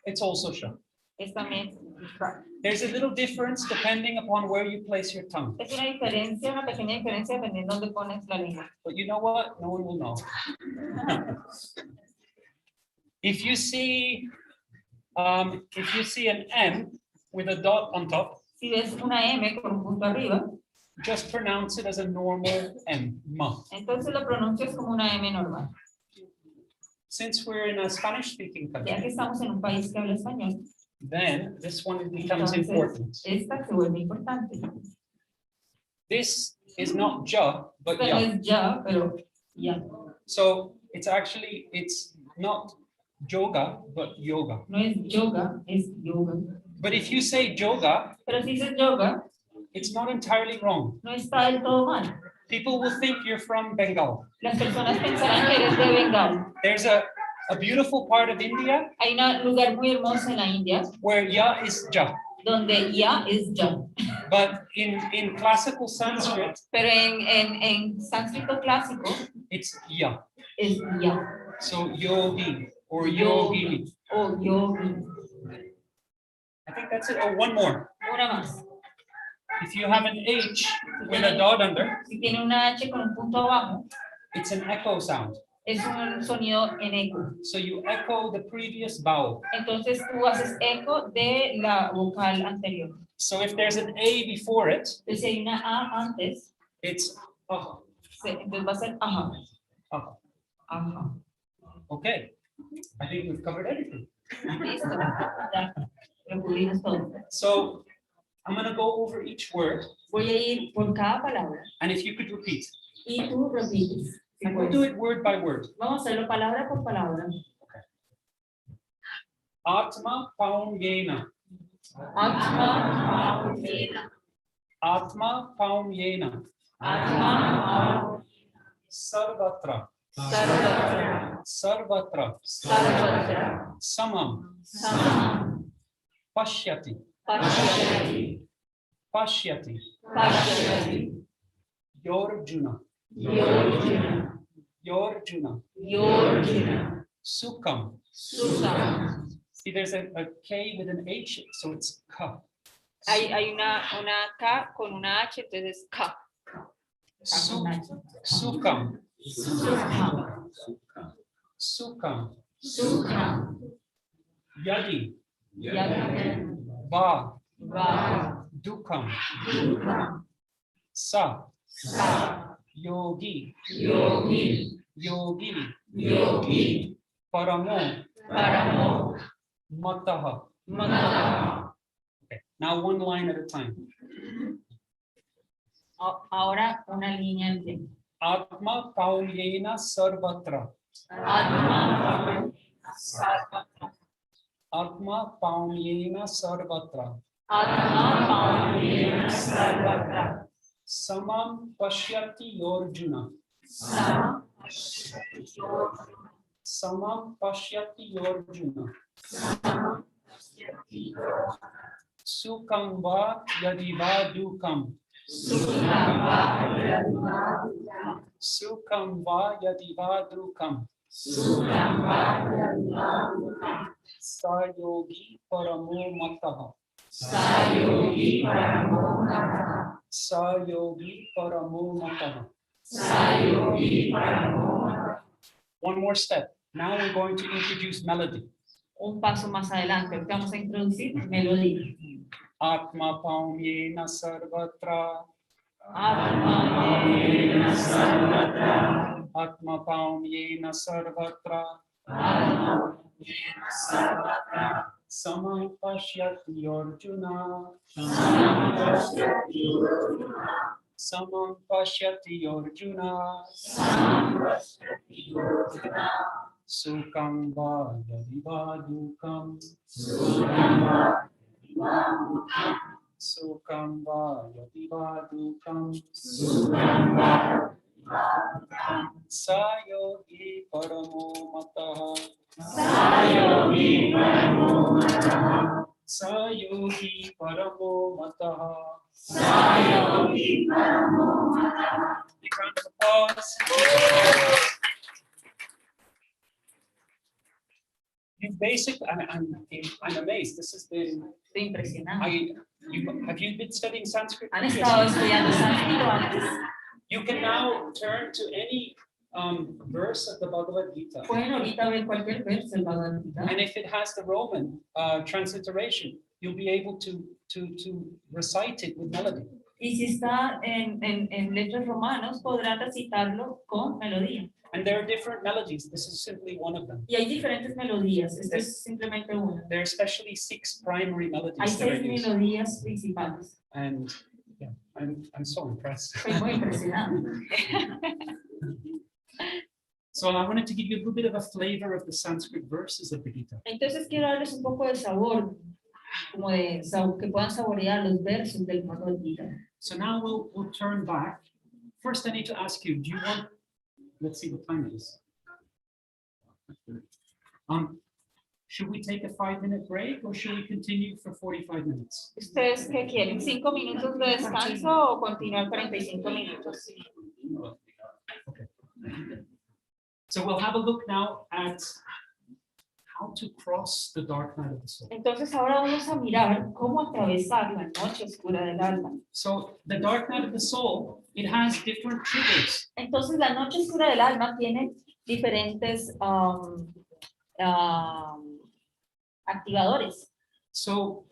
it's also sha. es también sha. There's a little difference depending upon where you place your tongue. Es una diferencia, una pequeña diferencia dependiendo de dónde pones la lengua. But you know what? No one will know. If you see an M with a dot on top, Si ves una M con un punto arriba, just pronounce it as a normal M, ma. entonces lo pronuncias como una M normal. Since we're in a Spanish-speaking Ya country, que estamos en un país que habla español, then this one becomes entonces important. esta se vuelve importante. This is not ja, but Esta no ya. es ya, pero ya. So it's not yoga, but yoga. No es yoga, es yoga. But if you say yoga, Pero si dices yoga, it's not entirely wrong. no está del todo mal. People will think you're from Bengal. Las personas pensarán que eres de Bengal. There's a beautiful part of India Hay un lugar muy hermoso en la India where ya is ja. donde ya es ya. But in classical Sanskrit, Pero en sánscrito clásico it's ya. es ya. So yogi or yogini. O yogi. I think that's it. Oh, one more. Una más. If you have an H with a dot under, Si tiene una H con un punto abajo, it's an echo sound. es un sonido en eco. So you echo the previous vowel. Entonces tú haces eco de la vocal anterior. So if there's an A before it, Entonces si hay una A antes, it's ah. entonces va a ser ajá. Ah. Ajá. Okay. I think we've covered everything. Listo. Ya. Lo cubrimos todo. So I'm going to go over each word, Voy a ir por cada palabra and if you could repeat. y tú repites. Si And we'll puedes. do it word by word. Vamos a hacerlo palabra por palabra. Atma paumyena. Atma, Yena. Atma paumyena. Atma, Sarvatra. Sarvatra, Sarvatra. Sarvatra, Samam. Samam, Pashyati. Pashyati, Pashyati. Pashyati, Yorjuna. Yorjuna, Yorjuna. Yorjuna, Sukham. Susam. See, there's a K with an H, so it's ka. Hay una K con una H, entonces es K. Sukham. Sukham, Sukham. Sukham, Yadi. Yadi, Va. Va, Dukham. Dukham, Sa. Sa, Yogi. Yogi, Yogi. Yogi, Paramo. Paramo, Mataha. Mataha. Okay. Now one line at a time. Ahora una línea al tiempo. Atma paumyena sarvatra. Atma, Sarvatra, Atma paumyena sarvatra. Atma, Paumyena, Sarvatra, Samam pashyati yorjuna. Sama, Samam pashyati yorjuna. Sama, Sukham va yadi va dukam. Sukham va yadi va dukam. Sayogi paramo mataha. Sayogi paramo mataha. One more step. Now we're going to introduce melody. Un paso más adelante, vamos a introducir melodía. Atma paumyena sarvatra. Atma paumyena sarvatra. Samapashyati Arjuna. Samapashyati Arjuna. Sukham va yadi va dukam. Sukham va yadi va dukam. Sayogi paramo mataha. Sayogi paramo mataha. Big round of applause. You basically, I'm amazed. This has been. Estoy impresionada. Have you been studying Sanskrit? ¿Han estado estudiando sánscrito antes? You can now turn to any verse of the Bhagavad Gita. Pueden ahorita ver cualquier verso del Bhagavad Gita. And if it has the Roman transliteration, you'll be able to recite it with melody. Y si está en letras romanos, podrán recitarlo con melodía. And there are different melodies. This is simply one of them. Y hay diferentes melodías. Esta es simplemente una. There are especially 6 primary Hay melodies that are 6 used. melodías principales. And yeah, I'm so impressed. Estoy muy impresionada. So I wanted to give you a little bit of a flavor of the Sanskrit verses of the Gita. Entonces quiero darles un poco de sabor, como de que puedan saborear los versos del Bhagavad Gita. So now we'll turn back. First, I need to ask you, do you want, let's see what time it is. Should we take a 5-minute break or should we continue for 45 minutes? ¿Ustedes qué quieren? ¿5 minutos de descanso o continuar 45 minutos? Okay. So we'll have a look now at how to cross the dark night of the soul. Entonces ahora vamos a mirar cómo atravesar la noche oscura del alma. So the dark night of the soul, it has different triggers. Entonces la noche oscura del alma tiene diferentes activadores. So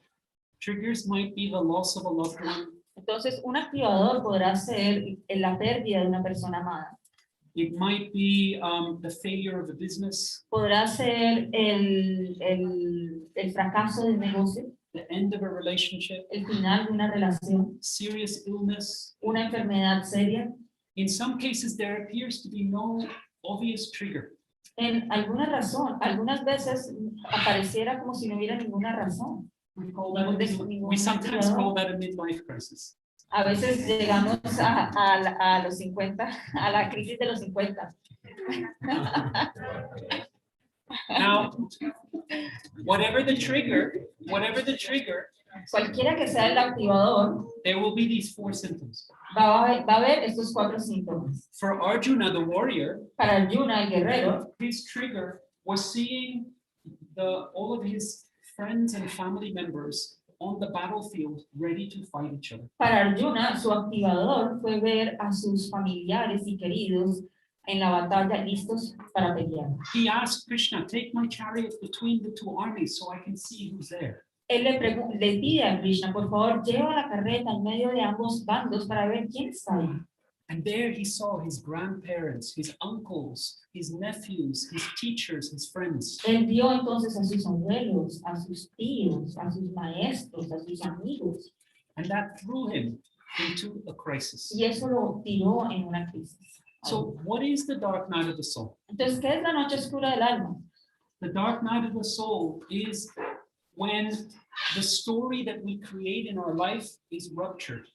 triggers might be the loss of a loved one. Entonces un activador podrá ser la pérdida de una persona amada. It might be the failure of a business, Podrá ser el fracaso del negocio, the end of a relationship, el final de una relación, serious illness. una enfermedad seria. In some cases, there appears to be no obvious trigger. En alguna razón, algunas veces apareciera como si no hubiera ninguna razón. We sometimes call that a midlife crisis. A veces llegamos a los 50, a la crisis de los 50. Now, whatever the trigger, Cualquiera que sea el activador, there will be these 4 symptoms. va a haber estos 4 síntomas. For Arjuna, the warrior, Para Arjuna, el guerrero, his trigger was seeing all of his friends and family members on the battlefield ready to fight each other. para Arjuna, su activador fue ver a sus familiares y queridos en la batalla listos para pelear. He asked Krishna, take my chariot between the 2 armies so I can see who's there. Él le pide a Krishna, por favor, lleva la carreta en medio de ambos bandos para ver quién está ahí. And there he saw his grandparents, his uncles, his nephews, his teachers, his friends. Él vio entonces a sus abuelos, a sus tíos, a sus maestros, a sus amigos. And that threw him into a crisis. Y eso lo tiró en una crisis. So what is the dark night of the soul? Entonces, ¿qué es la noche oscura del alma? The dark night of the soul is when the story that we create in our life is ruptured.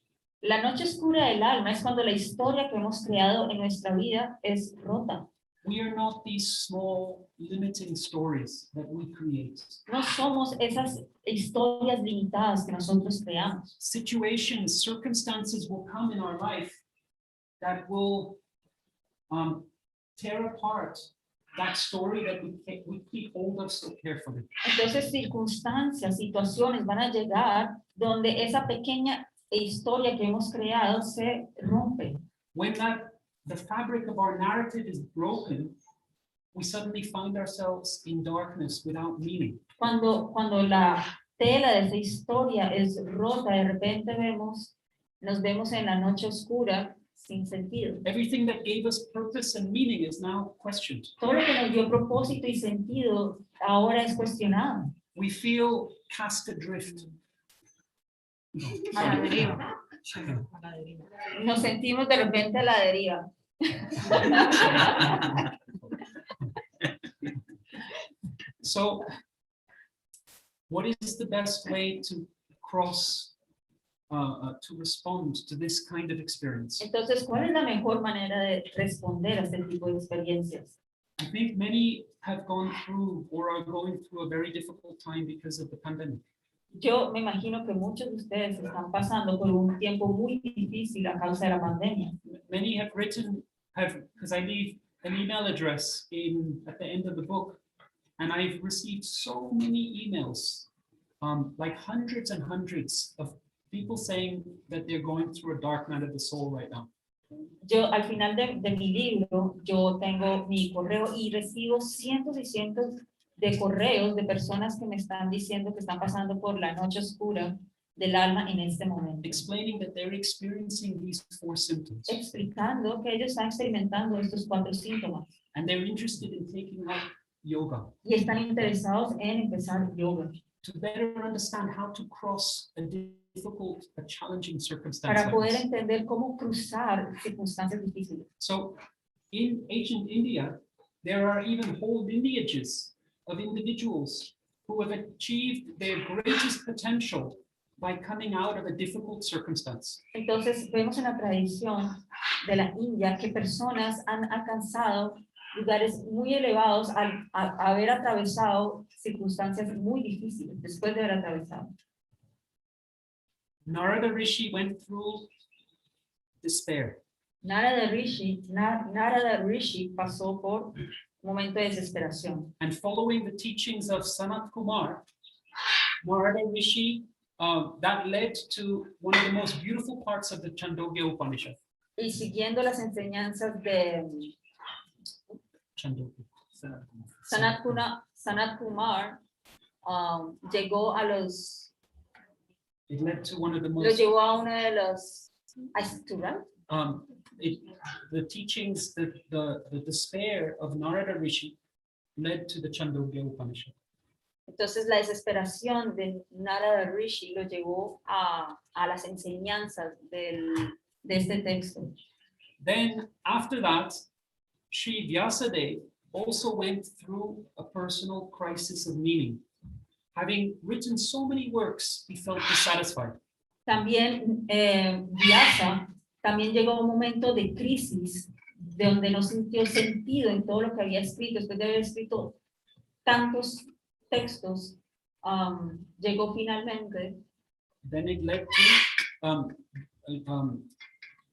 La noche oscura del alma es cuando la historia que hemos creado en nuestra vida es rota. We are not these small limiting stories that we create. No somos esas historias limitadas que nosotros creamos. Situations, circumstances will come in our life that will tear apart that story that we keep hold of so carefully. Entonces, circunstancias, situaciones van a llegar donde esa pequeña historia que hemos creado se rompe. When the fabric of our narrative is broken, we suddenly find ourselves in darkness without meaning. Cuando la tela de esa historia es rota, de repente nos vemos en la noche oscura sin sentido. Everything that gave us purpose and meaning is now questioned. Todo lo que nos dio propósito y sentido ahora es cuestionado. We feel cast adrift. A la deriva. A la deriva. Nos sentimos de repente a la deriva. So, what is the best way to to respond to this kind of experience? Entonces, ¿cuál es la mejor manera de responder a este tipo de experiencias? I think many have gone through or are going through a very difficult time because of the pandemic. Yo me imagino que muchos de ustedes están pasando por un tiempo muy difícil a causa de la pandemia. Many have because I leave an email address at the end of the book, and I've received so many emails, like hundreds and hundreds of people saying that they're going through a dark night of the soul right now. Yo al final de mi libro, yo tengo mi correo y recibo cientos y cientos de correos de personas que me están diciendo que están pasando por la noche oscura del alma en este momento. Explaining that they're experiencing these 4 symptoms. Explicando que ellos están experimentando estos 4 síntomas. And they're interested in taking up yoga. Y están interesados en empezar yoga. To better understand how to cross a difficult, a challenging circumstance. Para like poder this. entender cómo cruzar circunstancias difíciles. So in ancient India, there are even whole lineages of individuals who have achieved their greatest potential by coming out of a difficult circumstance. Entonces vemos en la tradición de la India que personas han alcanzado lugares muy elevados al haber atravesado circunstancias muy difíciles después de haber atravesado. Narada Rishi went through despair. Narada Rishi pasó por un momento de desesperación. And following the teachings of Sanat Kumar, Narada Rishi, that led to one of the most beautiful parts of the Chandogya Upanishad. Y siguiendo las enseñanzas de Chandogya. Sanat Kumar, llegó a los, It led to one of the lo most, llevó a uno de los, the teachings, the despair of Narada Rishi led to the Chandogya Upanishad. Entonces la desesperación de Narada Rishi lo llevó a las enseñanzas de este texto. Then after that, Sri Vyasadeva also went through a personal crisis of meaning. Having written so many works, he felt dissatisfied. También Vyasa también llegó a un momento de crisis de donde no sintió sentido en todo lo que había escrito. Después de haber escrito tantos textos, llegó finalmente. Then it led to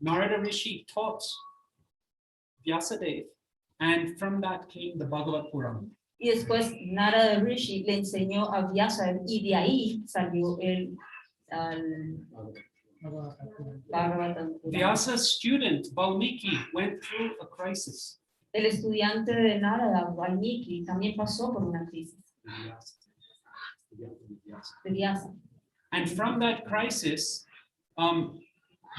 Narada Rishi taught Vyasadeva, and from that came the Bhagavad Purana. Y después Narada Rishi le enseñó a Vyasa y de ahí salió el Bhagavatam Purana. Vyasa's student Valmiki went through a crisis. El estudiante de Narada, Valmiki, también pasó por una crisis de Vyasa. And from that crisis,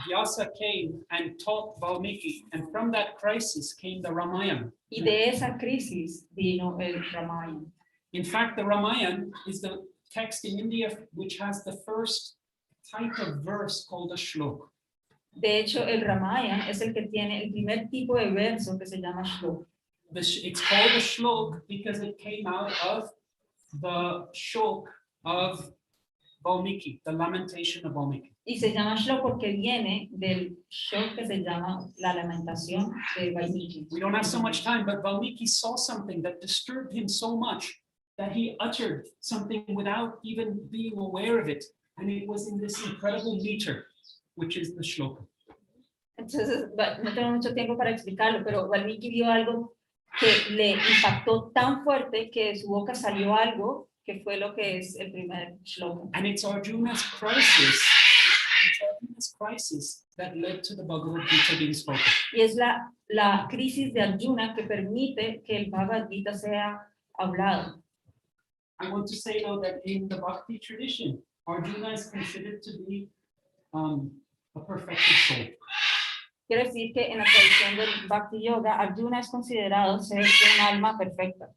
Vyasa came and taught Valmiki, and from that crisis came the Ramayana. Y de esa crisis vino el Ramayana. In fact, the Ramayana is the text in India which has the first type of verse called a shlok. De hecho, el Ramayana es el que tiene el primer tipo de verso que se llama shlok. It's called a shlok because it came out of the shok of Valmiki, the lamentation of Valmiki. Y se llama Shlok porque viene del Shlok que se llama la lamentación de Valmiki. We don't have so much time, but Valmiki saw something that disturbed him so much that he uttered something without even being aware of it. And it was in this incredible meter, which is the shloka. Entonces, no tengo mucho tiempo para explicarlo, pero Valmiki vio algo que le impactó tan fuerte que de su boca salió algo que fue lo que es el primer shloka. And it's Arjuna's crisis. It's Arjuna's crisis that led to the Bhagavad Gita being spoken. Y es la crisis de Arjuna que permite que el Bhagavad Gita sea hablado. I want to say though that in the Bhakti tradition, Arjuna is considered to be a perfected soul. Quiero decir que en la tradición del Bhakti Yoga, Arjuna es considerado ser un alma perfecta.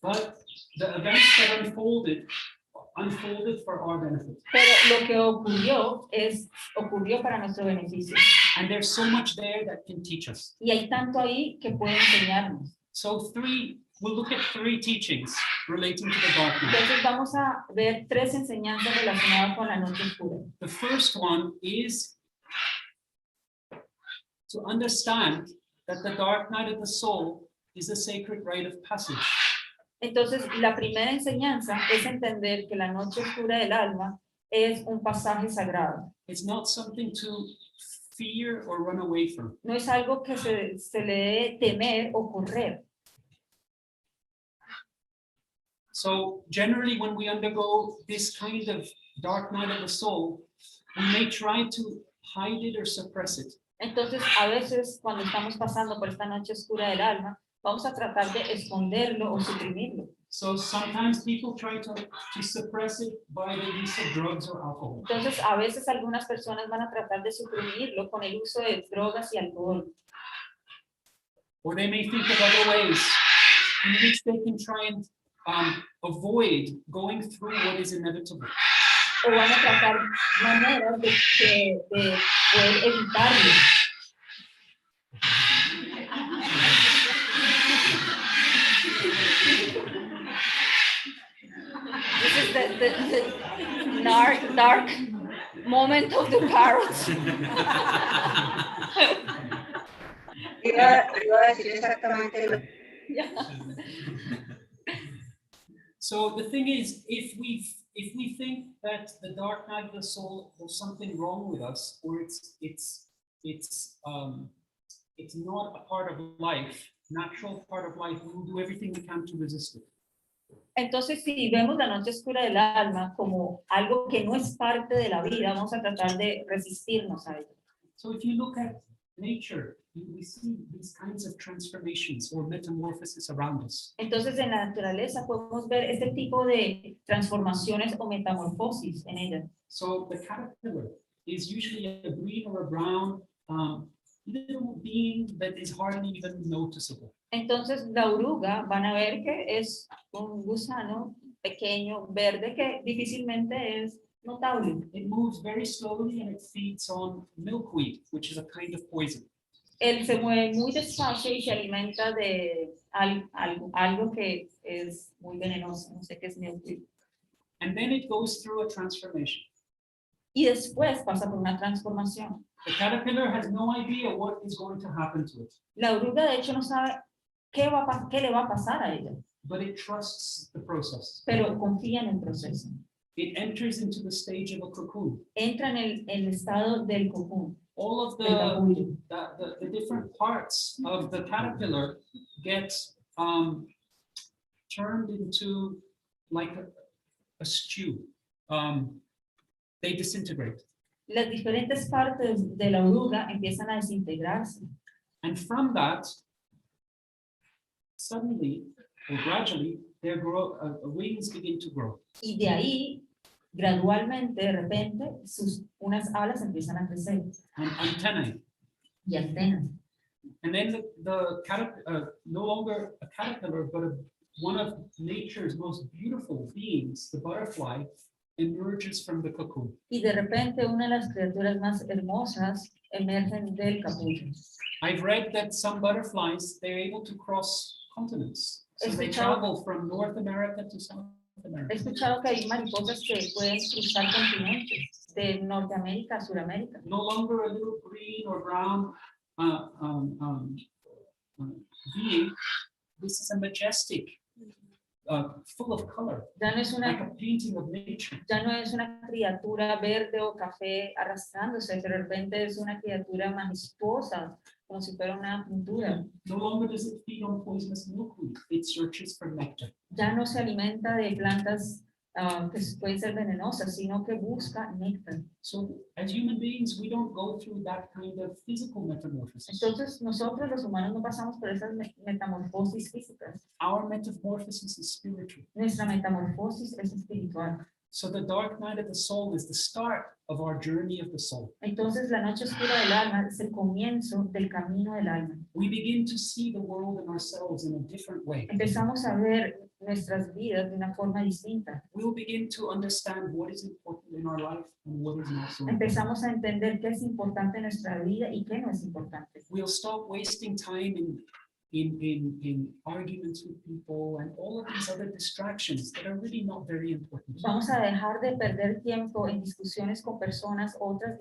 But the events that unfolded for our benefit. Pero lo que ocurrió para nuestro beneficio. And there's so much there that can teach us. Y hay tanto ahí que puede enseñarnos. So we'll look at 3 teachings relating to the dark night. Entonces vamos a ver 3 enseñanzas relacionadas con la noche oscura. The first one is to understand that the dark night of the soul is a sacred rite of passage. Entonces, la primera enseñanza es entender que la noche oscura del alma es un pasaje sagrado. It's not something to fear or run away from. No es algo que se le debe temer o correr. So generally when we undergo this kind of dark night of the soul, we may try to hide it or suppress it. Entonces, a veces, cuando estamos pasando por esta noche oscura del alma, vamos a tratar de esconderlo o suprimirlo. So sometimes people try to suppress it by the use of drugs or alcohol. Entonces, a veces algunas personas van a tratar de suprimirlo con el uso de drogas y alcohol. Or they may think of other ways in which they can try and avoid going through what is inevitable. O van a tratar maneras de poder evitarlo. This is the dark moment of the parrots. Iba a decir exactamente lo So the thing is, if we think that the dark night of the soul, there's something wrong with us, or it's not a part of life, natural part of life, we will do everything we can to resist it. Entonces, si vemos la noche oscura del alma como algo que no es parte de la vida, vamos a tratar de resistirnos a ello. So if you look at nature, we see these kinds of transformations or metamorphosis around us. Entonces, en la naturaleza podemos ver este tipo de transformaciones o metamorfosis en ella. So the caterpillar is usually a green or a brown little being that is hardly even noticeable. Entonces, la oruga van a ver que es un gusano pequeño, verde, que difícilmente es notable. It moves very slowly and it feeds on milkweed, which is a kind of poison. Él se mueve muy despacio y se alimenta de algo que es muy venenoso, no sé qué es milkweed. And then it goes through a transformation. Y después pasa por una transformación. The caterpillar has no idea what is going to happen to it, La oruga, de hecho, no sabe qué le va a pasar a ella, but it trusts the process. pero confía en el proceso. It enters into the stage of a cocoon. Entra en el estado del cocún, All of del capullo. the different parts of the caterpillar get turned into like a stew. They disintegrate. Las diferentes partes de la oruga empiezan a desintegrarse. And from that, suddenly or gradually, their wings begin to grow. Y de ahí, gradualmente, de repente, unas alas empiezan a crecer And antennae. y antenas. And then the caterpillar, no longer a caterpillar, but one of nature's most beautiful beings, the butterfly, emerges from the cocoon. Y de repente, una de las criaturas más hermosas emergen del capullo. I've read that some butterflies, they're able to cross continents. So they Escuchado. travel from North America to South America. He escuchado que hay mariposas que pueden cruzar continentes, de Norteamérica a Suramérica. No longer a little green or brown being. This is a majestic, full of color, Ya no es like a una, painting of nature. ya no es una criatura verde o café arrastrándose, pero de repente es una criatura majestuosa, como si fuera una pintura. No longer does it feed on poisonous milkweed. It searches for nectar. Ya no se alimenta de plantas que pueden ser venenosas, sino que busca néctar. So as human beings, we don't go through that kind of physical metamorphosis. Entonces, nosotros los humanos no pasamos por esas metamorfosis físicas. Our metamorphosis is spiritual. Nuestra metamorfosis es espiritual. So the dark night of the soul is the start of our journey of the soul. Entonces, la noche oscura del alma es el comienzo del camino del alma. We begin to see the world and ourselves in a different way. Empezamos a ver nuestras vidas de una forma distinta. We'll begin to understand what is important in our life and what is not so important. Empezamos a entender qué es importante en nuestra vida y qué no es importante. We'll stop wasting time in arguments with people and all of these other distractions that are really not very important. Vamos a dejar de perder tiempo en discusiones con personas, otras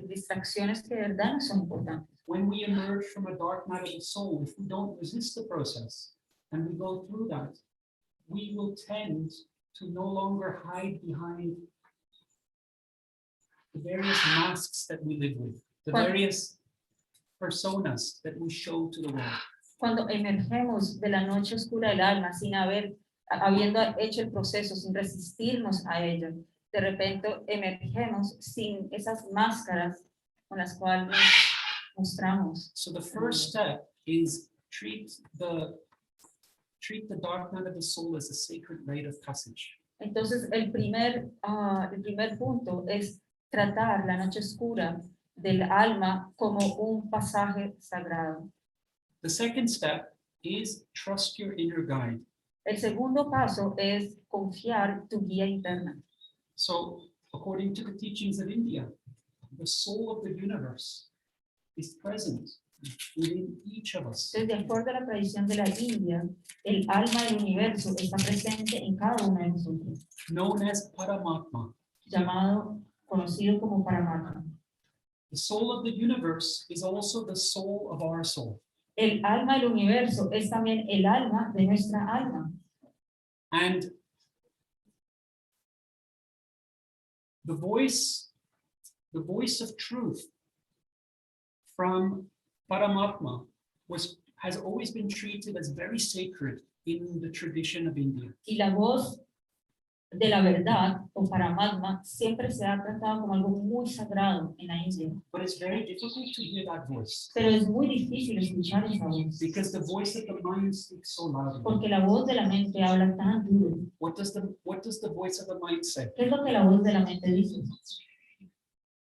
distracciones que de verdad no son importantes. When we emerge from a dark night of the soul, if we don't resist the process and we go through that, we will tend to no longer hide behind the various masks that we live with, the Well- various personas that we show to the world. Cuando emergemos de la noche oscura del alma sin habiendo hecho el proceso, sin resistirnos a ello, de repente emergemos sin esas máscaras con las cuales nos mostramos. So the first step is treat the dark night of the soul as a sacred rite of passage. Entonces, el primer punto es tratar la noche oscura del alma como un pasaje sagrado. The second step is trust your inner guide. El segundo paso es confiar tu guía interna. So according to the teachings of India, the soul of the universe is present within each of us. Entonces, de acuerdo a la tradición de la India, el alma del universo está presente en cada uno de nosotros, Known as Paramatma. conocido como Paramatma. The soul of the universe is also the soul of our soul. El alma del universo es también el alma de nuestra alma. And the voice of truth from Paramatma has always been treated as very sacred in the tradition of India. Y la voz de la verdad o Paramatma siempre se ha tratado como algo muy sagrado en la India. But it's very difficult to hear that voice Pero es muy difícil escuchar esa voz, because the voice of the mind speaks so loudly. porque la voz de la mente habla tan duro. What does the voice of the mind say? ¿Qué es lo que la voz de la mente dice?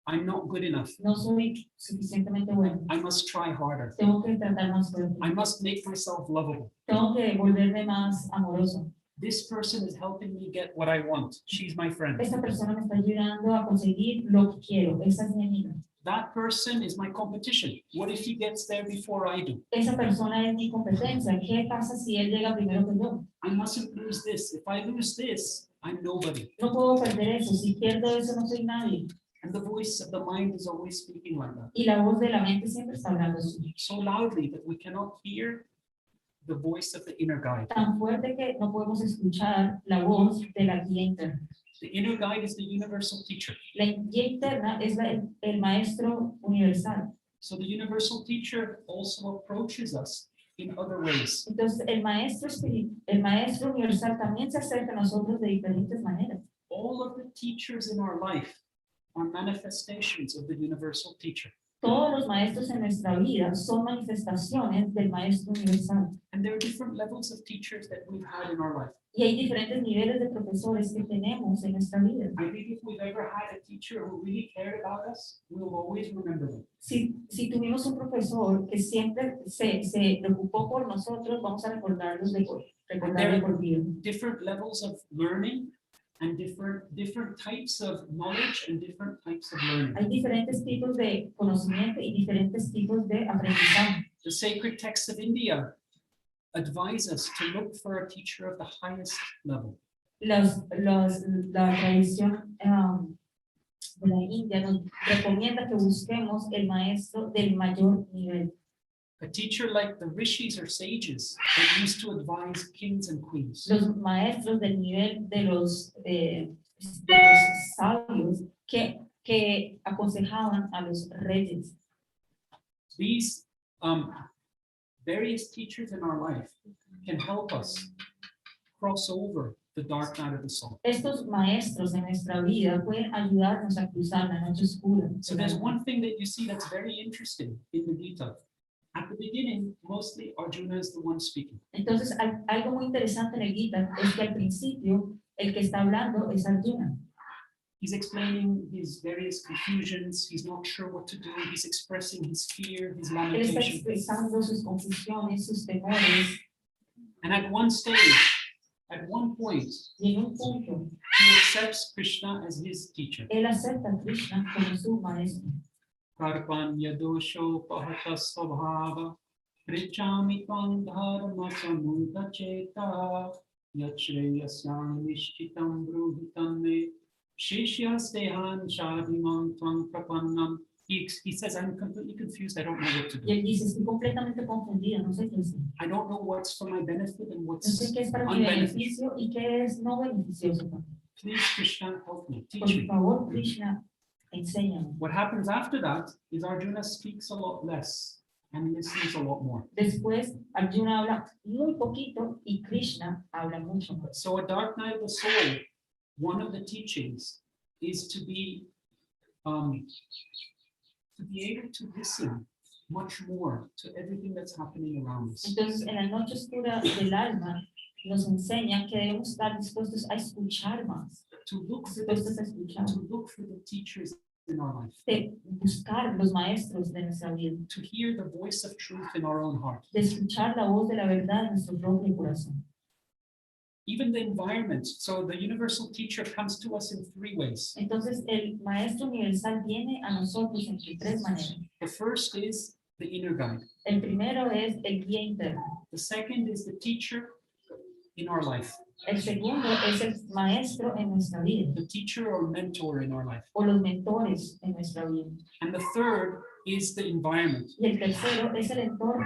I'm not good enough. No soy suficientemente bueno. I must try harder. Tengo que tratar más fuerte. I must make myself lovable. Tengo que volverme más amoroso. This person is helping me get what I want. She's my friend. Esta persona me está ayudando a conseguir lo que quiero. Esa es mi amiga. That person is my competition. What if he gets there before I do? Esa persona es mi competencia. ¿Qué pasa si él llega primero que yo? I mustn't lose this. If I lose this, I'm nobody. No puedo perder eso. Si pierdo eso, no soy nadie. And the voice of the mind is always speaking like that. Y la voz de la mente siempre está hablando así. So loudly that we cannot hear the voice of the inner guide. Tan fuerte que no podemos escuchar la voz de la guía interna. The inner guide is the universal teacher. La guía interna es el maestro universal. So the universal teacher also approaches us in other ways. Entonces, el maestro universal también se acerca a nosotros de diferentes maneras. All of the teachers in our life are manifestations of the universal teacher. Todos los maestros en nuestra vida son manifestaciones del maestro universal. And there are different levels of teachers that we've had in our life. Y hay diferentes niveles de profesores que tenemos en nuestra vida. I think if we've ever had a teacher who really cared about us, we'll always remember them. Si tuvimos un profesor que siempre se preocupó por nosotros, vamos a recordarlo por vida. Different levels of learning and different types of knowledge and different types of learning. Hay diferentes tipos de conocimiento y diferentes tipos de aprendizaje. The sacred texts of India advise us to look for a teacher of the highest level. la tradición de la India nos recomienda que busquemos el maestro del mayor nivel. A teacher like the rishis or sages that used to advise kings and queens. Los maestros del nivel de los sabios que aconsejaban a los reyes. These various teachers in our life can help us cross over the dark night of the soul. Estos maestros en nuestra vida pueden ayudarnos a cruzar la noche oscura. So there's one thing that you see that's very interesting in the Gita. At the beginning, mostly Arjuna is the one speaking. Entonces, algo muy interesante en el Gita es que al principio el que está hablando es Arjuna. He's explaining his various confusions. He's not sure what to do. He's expressing his fear, his Él está lamentation. expresando sus confusiones, sus temores, And at one stage, at one point, y en un punto, he accepts Krishna as his teacher. él acepta a Krishna como su maestro. Karpanya dosho pahata svabhava prichami tvam dharma samudacheta yachreyasam nishchitam bruhitam me shishyastehan shadimam tvam prapannam. He says, I'm completely confused. I don't know what to Y do. él dice, estoy completamente confundido, no sé qué hacer. I don't know what's for my benefit and No what's sé qué es para mi unbeneficial. beneficio y qué es no beneficioso. Please, Krishna, help me, Por teach me. favor, Krishna, enséñame. What happens after that is Arjuna speaks a lot less and listens a lot more. Después, Arjuna habla muy poquito y Krishna habla mucho más. So a dark night of the soul, one of the teachings is to be able to listen much more to everything that's happening around us. Entonces, en la noche oscura del alma, nos enseña que debemos estar dispuestos a escuchar más, To look for dispuestos a escuchar, the teachers in our life, de buscar los maestros de nuestra vida, to hear the voice of truth in our own heart. de escuchar la voz de la verdad en nuestro propio corazón. Even the environment. So the universal teacher comes to us in three ways. Entonces, el maestro universal viene a nosotros en tres maneras. The first is the inner guide. El primero es el guía interno. The second is the teacher in our life, El segundo es el maestro en nuestra vida, the teacher or mentor in our life. o los mentores en nuestra vida. And the third is the environment. Y el tercero es el entorno.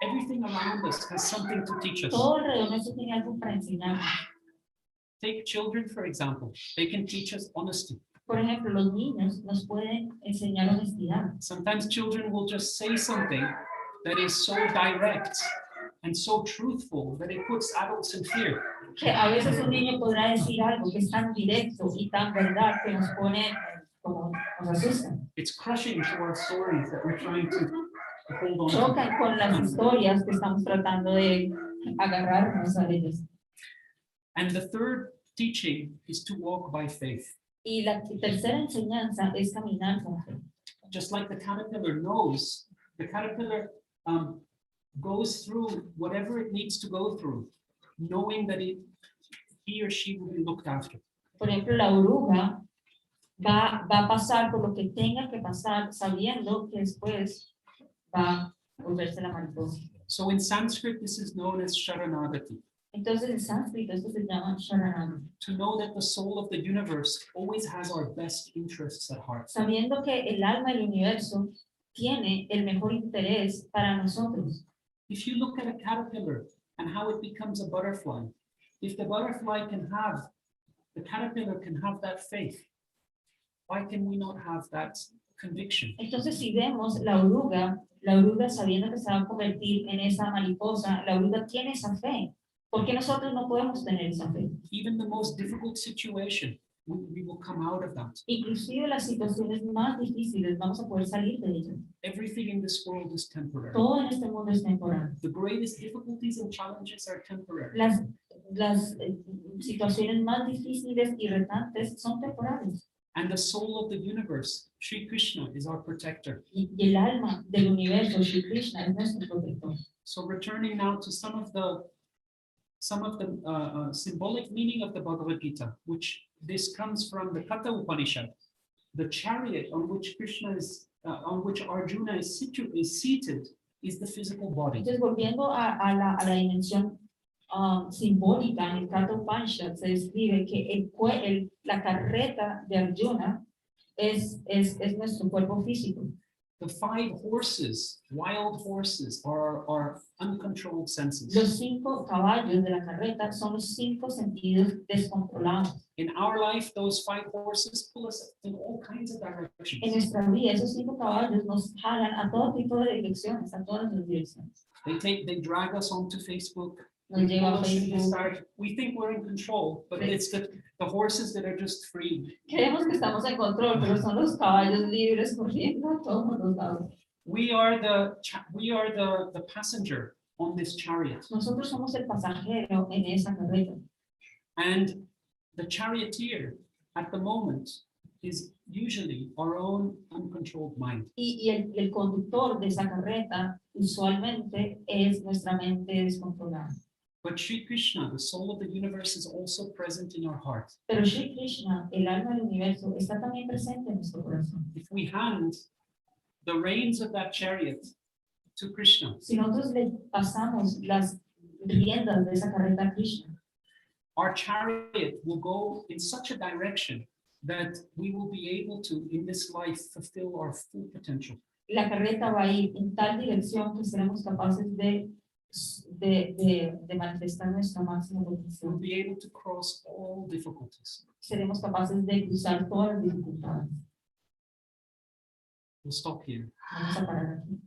Everything around us has something to teach us. Todo alrededor nuestro tiene algo para enseñarnos. Take children, for example. They can teach us honesty. Por ejemplo, los niños nos pueden enseñar honestidad. Sometimes children will just say something that is so direct and so truthful that it puts adults in fear. Que a veces un niño podrá decir algo que es tan directo y tan verdad que nos pone como nos asusta. It's crushing to our stories that we're trying to hold on to. Chocan con las historias que estamos tratando de agarrarnos a ellas. And the third teaching is to walk by faith. Y la tercera enseñanza es caminar con fe. Just like the caterpillar knows, the caterpillar goes through whatever it needs to go through, knowing that he or she will be looked after. Por ejemplo, la oruga va a pasar por lo que tenga que pasar, sabiendo que después va a volverse la mariposa. So in Sanskrit, this is known as Sharanagati, Entonces, en sánscrito esto se llama Sharanagati. to know that the soul of the universe always has our best interests at heart. Sabiendo que el alma del universo tiene el mejor interés para nosotros. If you look at a caterpillar and how it becomes a butterfly, if the caterpillar can have that faith, why can we not have that conviction? Entonces, si vemos la oruga sabiendo que se va a convertir en esa mariposa, la oruga tiene esa fe. ¿Por qué nosotros no podemos tener esa fe? Even the most difficult situation, we will come out of that. Inclusive las situaciones más difíciles vamos a poder salir de ellas. Everything in this world is temporary. Todo en este mundo es temporal. The greatest difficulties and challenges are temporary. Las situaciones más difíciles y retantes son temporales. And the soul of the universe, Sri Krishna, is our protector. Y el alma del universo, Shri Krishna, es nuestro protector. So returning now to some of the symbolic meaning of the Bhagavad Gita, which this comes from the Katha Upanishad. The chariot on which Arjuna is seated is the physical body. Entonces, volviendo a la dimensión simbólica en el Kata Upanishad se describe que la carreta de Arjuna es nuestro cuerpo físico. The 5 horses, wild horses, are our uncontrolled senses. Los 5 caballos de la carreta son los 5 sentidos descontrolados. In our life, those 5 horses pull us in all kinds of En directions. nuestra vida, esos 5 caballos nos jalan a todo tipo de direcciones, a todas las direcciones. They drag us onto Facebook. Nos lleva a Pull us to Facebook. start. We think we're in control, but it's the horses that are just free. Creemos que estamos en control, pero son los caballos libres corriendo a todos los lados. We are the passenger on this chariot, Nosotros somos el pasajero en esa carreta. and the charioteer at the moment is usually our own uncontrolled mind. Y el conductor de esa carreta usualmente es nuestra mente descontrolada. But Sri Krishna, the soul of the universe, is also present in our heart. Pero Shri Krishna, el alma del universo, está también presente en nuestro corazón. If we hand the reins of that chariot to Krishna, Si nosotros le pasamos las riendas de esa carreta a Krishna, our chariot will go in such a direction that we will be able to, in this life, fulfill our full potential. la carreta va a ir en tal dirección que seremos capaces de manifestar nuestra máxima We'll potencial. be able to cross all difficulties. Seremos capaces de cruzar todas las dificultades. We'll stop here. Vamos a parar aquí.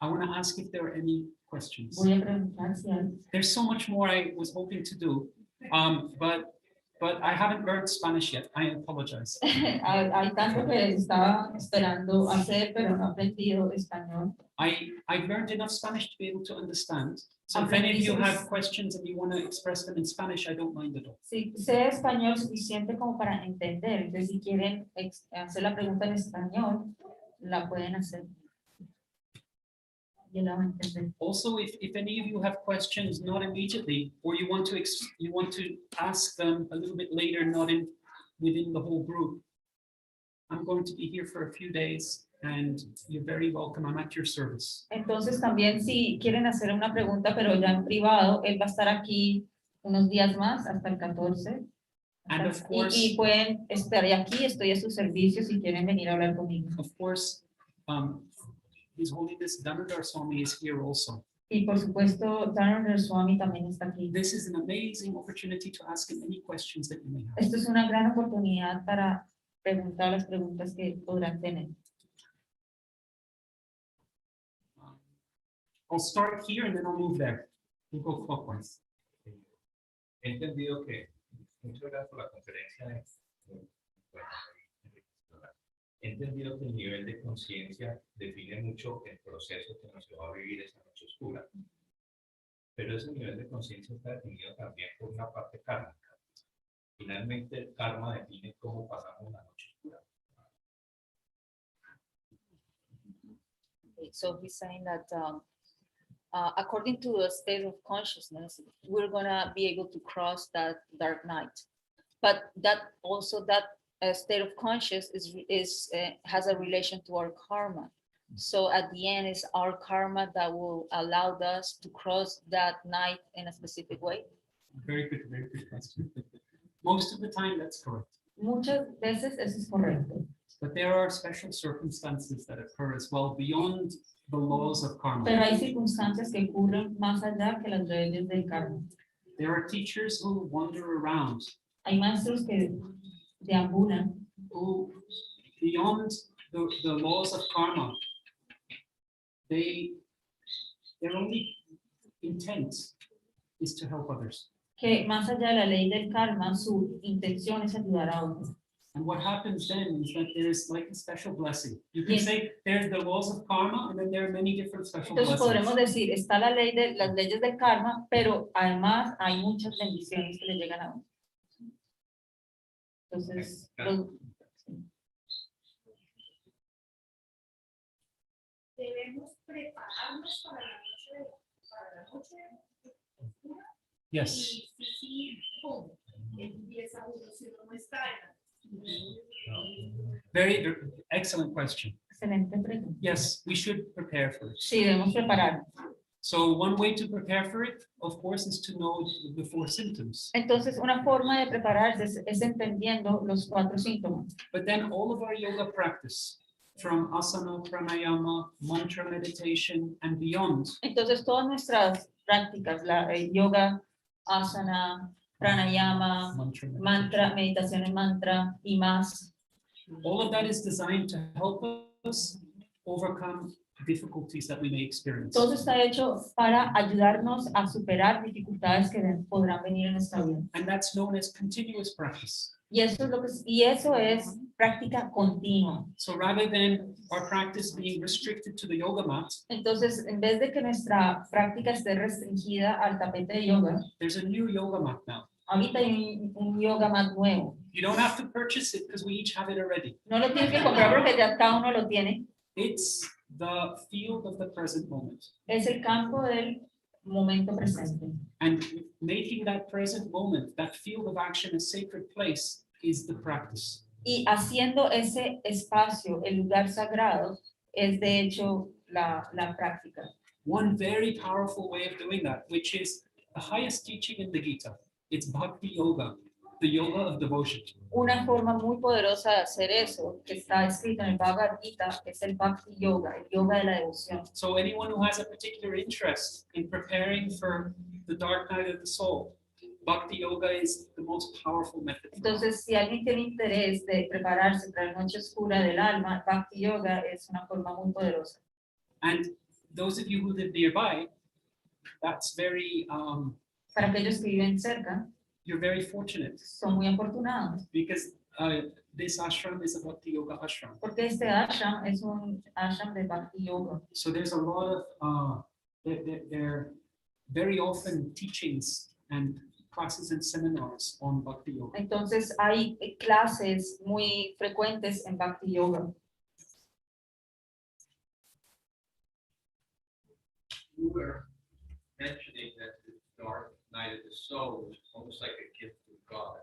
I want to ask if there are any questions. Voy a preguntar si hay. There's so much more I was hoping to do, but I haven't learned Spanish yet. I apologize. Hay tanto que estaba esperando hacer, pero no he aprendido español. I've learned enough Spanish to be able to understand. So if any of you have questions and you want to express them in Spanish, I don't mind at all. Sí, sé español suficiente como para entender. Entonces, si quieren hacer la pregunta en español, la pueden hacer. Yo la voy a entender. Also, if any of you have questions, not immediately, or you want to ask them a little bit later, not within the whole group, I'm going to be here for a few days, and you're very welcome. I'm at your service. Entonces, también si quieren hacer una pregunta, pero ya en privado, él va a estar aquí unos días más, hasta el 14. And of course, Y pueden estar aquí, estoy a su servicio si quieren venir a hablar conmigo. of course, His Holiness Damodar Swami is here also. Y por supuesto, Dharma Swami también está aquí. This is an amazing opportunity to ask him any questions that you may have. Esto es una gran oportunidad para preguntar las preguntas que podrán tener. I'll start here and then I'll move there. We'll go clockwise. He entendido que, muchas gracias por la conferencia. He entendido que el nivel de conciencia define mucho el proceso que nos lleva a vivir esa noche oscura. Pero ese nivel de conciencia está definido también por una parte kármica. Finalmente, el karma define cómo pasamos la noche oscura. So he's saying that according to the state of consciousness, we're gonna be able to cross that dark night. But that also that state of consciousness has a relation to our karma. So at the end, it's our karma that will allow us to cross that night in a specific way. Very good question. Most of the time, that's correct. Muchas veces eso es correcto. But there are special circumstances that occur as well beyond the laws of karma. Pero hay circunstancias que ocurren más allá que las leyes del karma. There are teachers who wander around, Hay maestros que deambulan, who beyond the laws of karma, their only intent is to help others. que más allá de la ley del karma, su intención es ayudar a otros. And what happens then is that there's like a special blessing. You can Yes. say there's the laws of karma, and then there are many different special Entonces podremos blessings. decir, está la ley de las leyes del karma, pero además hay muchas bendiciones que le llegan a uno. Entonces, Debemos prepararnos para la noche oscura. Yes. Y sí, ¿cómo? Empieza uno si uno no está en la Very excellent question. excelente pregunta. Yes, we should prepare for it. Sí, debemos prepararnos. So one way to prepare for it, of course, is to know the 4 symptoms. Entonces, una forma de prepararse es entendiendo los 4 síntomas. But then all of our yoga practice, from asana, pranayama, mantra meditation, and beyond, Entonces, todas nuestras prácticas, yoga, asana, pranayama, mantra meditation, mantra, meditación en mantra y más, all of that is designed to help us overcome difficulties that we may experience. todo está hecho para ayudarnos a superar dificultades que podrán venir en nuestra vida. And that's known as continuous practice. Y eso es práctica continua. So rather than our practice being restricted to the yoga mat, Entonces, en vez de que nuestra práctica esté restringida al tapete de yoga, there's a new yoga mat now. ahorita hay un yoga más nuevo. You don't have to purchase it because we each have it already. No lo tienes que comprar porque ya cada uno lo tiene. It's the field of the present moment. Es el campo del momento presente. And making that present moment, that field of action, a sacred place is the practice. Y haciendo ese espacio, el lugar sagrado, es de hecho la práctica. One very powerful way of doing that, which is the highest teaching in the Gita. It's bhakti yoga, the yoga of devotion. Una forma muy poderosa de hacer eso, que está escrito en el Bhagavad Gita, es el Bhakti Yoga, el yoga de la devoción. So anyone who has a particular interest in preparing for the dark night of the soul, bhakti yoga is the most powerful method. Entonces, si alguien tiene interés de prepararse para la noche oscura del alma, Bhakti Yoga es una forma muy poderosa. And those of you who live nearby, that's very, Para aquellos que viven cerca, you're very fortunate son muy afortunados, because this ashram is a bhakti yoga ashram. porque este ashram es un ashram de Bhakti Yoga. So there's a lot of, there very often teachings and classes and seminars on bhakti yoga. Entonces, hay clases muy frecuentes en Bhakti Yoga. You were mentioning that the dark night of the soul is almost like a gift from God.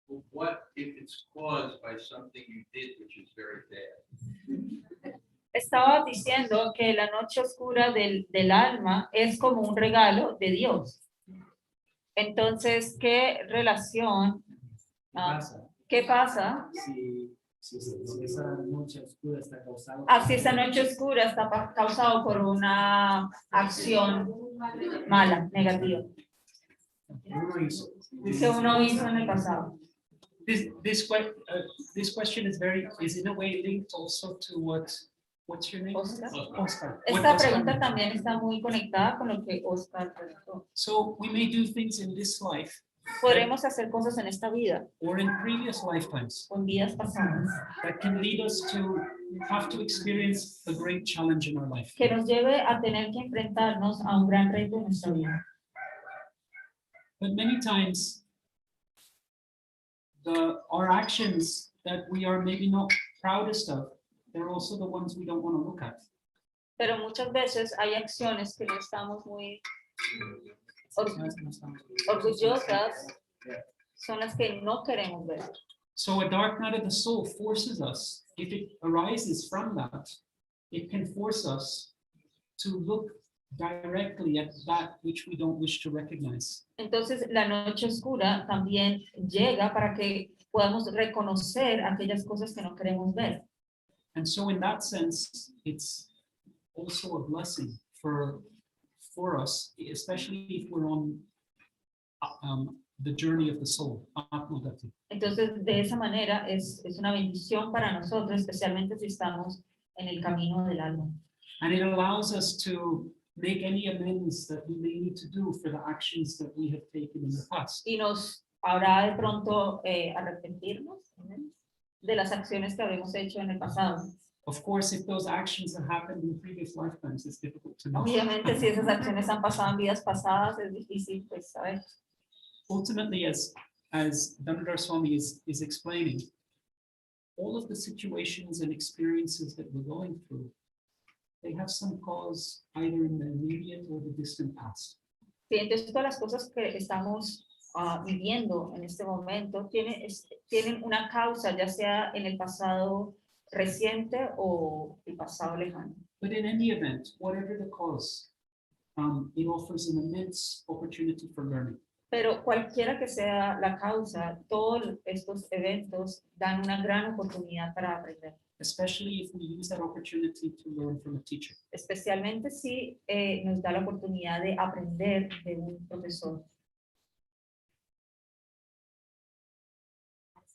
But what if it's caused by something you did which is very bad? Estaba diciendo que la noche oscura del alma es como un regalo de Dios. Entonces, ¿qué relación? ¿Qué pasa? Si esa noche oscura está causada. Así esa noche oscura está causado por una acción mala, negativa, que uno hizo en el pasado. This question is in a way linked also to what's your name? Oscar. Oscar. What Esta Oscar pregunta meant. también está muy conectada con lo que Oscar preguntó. So we may do things in this life Podremos hacer cosas en esta vida, or in previous lifetimes con vidas pasadas, that can lead us to have to experience a great challenge in our life. que nos lleve a tener que enfrentarnos a un gran reto en nuestra vida. But many times, our actions that we are maybe not proudest of, they're also the ones we don't want to look at. Pero muchas veces hay acciones que no estamos muy orgullosas, son las que no queremos ver. So a dark night of the soul forces us, if it arises from that, it can force us to look directly at that which we don't wish to recognize. Entonces, la noche oscura también llega para que podamos reconocer aquellas cosas que no queremos ver. And so in that sense, it's also a blessing for us, especially if we're on the journey of the soul, Atmagati. Entonces, de esa manera es una bendición para nosotros, especialmente si estamos en el camino del alma. And it allows us to make any amends that we may need to do for the actions that we have taken in the past. Y nos habrá de pronto arrepentirnos de las acciones que habremos hecho en el pasado. Of course, if those actions have happened in previous lifetimes, it's difficult to know. Obviamente, si esas acciones han pasado en vidas pasadas, es difícil pues, saber. Ultimately, as Damodar Swami is explaining, all of the situations and experiences that we're going through, they have some cause either in the immediate or the distant past. Sí, entonces todas las cosas que estamos viviendo en este momento tienen una causa, ya sea en el pasado reciente o el pasado lejano. But in any event, whatever the cause, it offers an immense opportunity for learning. Pero cualquiera que sea la causa, todos estos eventos dan una gran oportunidad para aprender, Especially if we use that opportunity to learn from a teacher. especialmente si nos da la oportunidad de aprender de un profesor.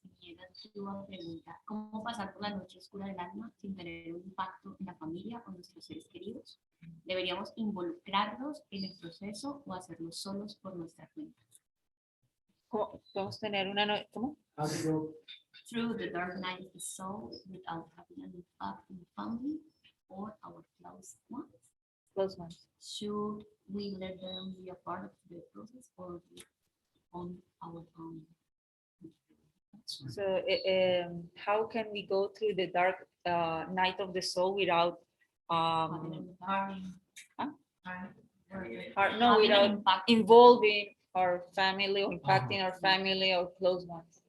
Me llega tu pregunta, ¿cómo pasar por la noche oscura del alma sin tener un impacto en la familia o nuestros seres queridos? ¿Deberíamos involucrarlos en el proceso o hacerlo solos por nuestra cuenta? Podemos tener una, ¿cómo? How to go Through the dark night of the soul without having an impact in the family or our close ones? Close ones. Should we let them be a part of the process or be on our own? So, how can we go through the dark night of the soul without, Having huh? an no, without impact. involving our family or impacting our family or close ones?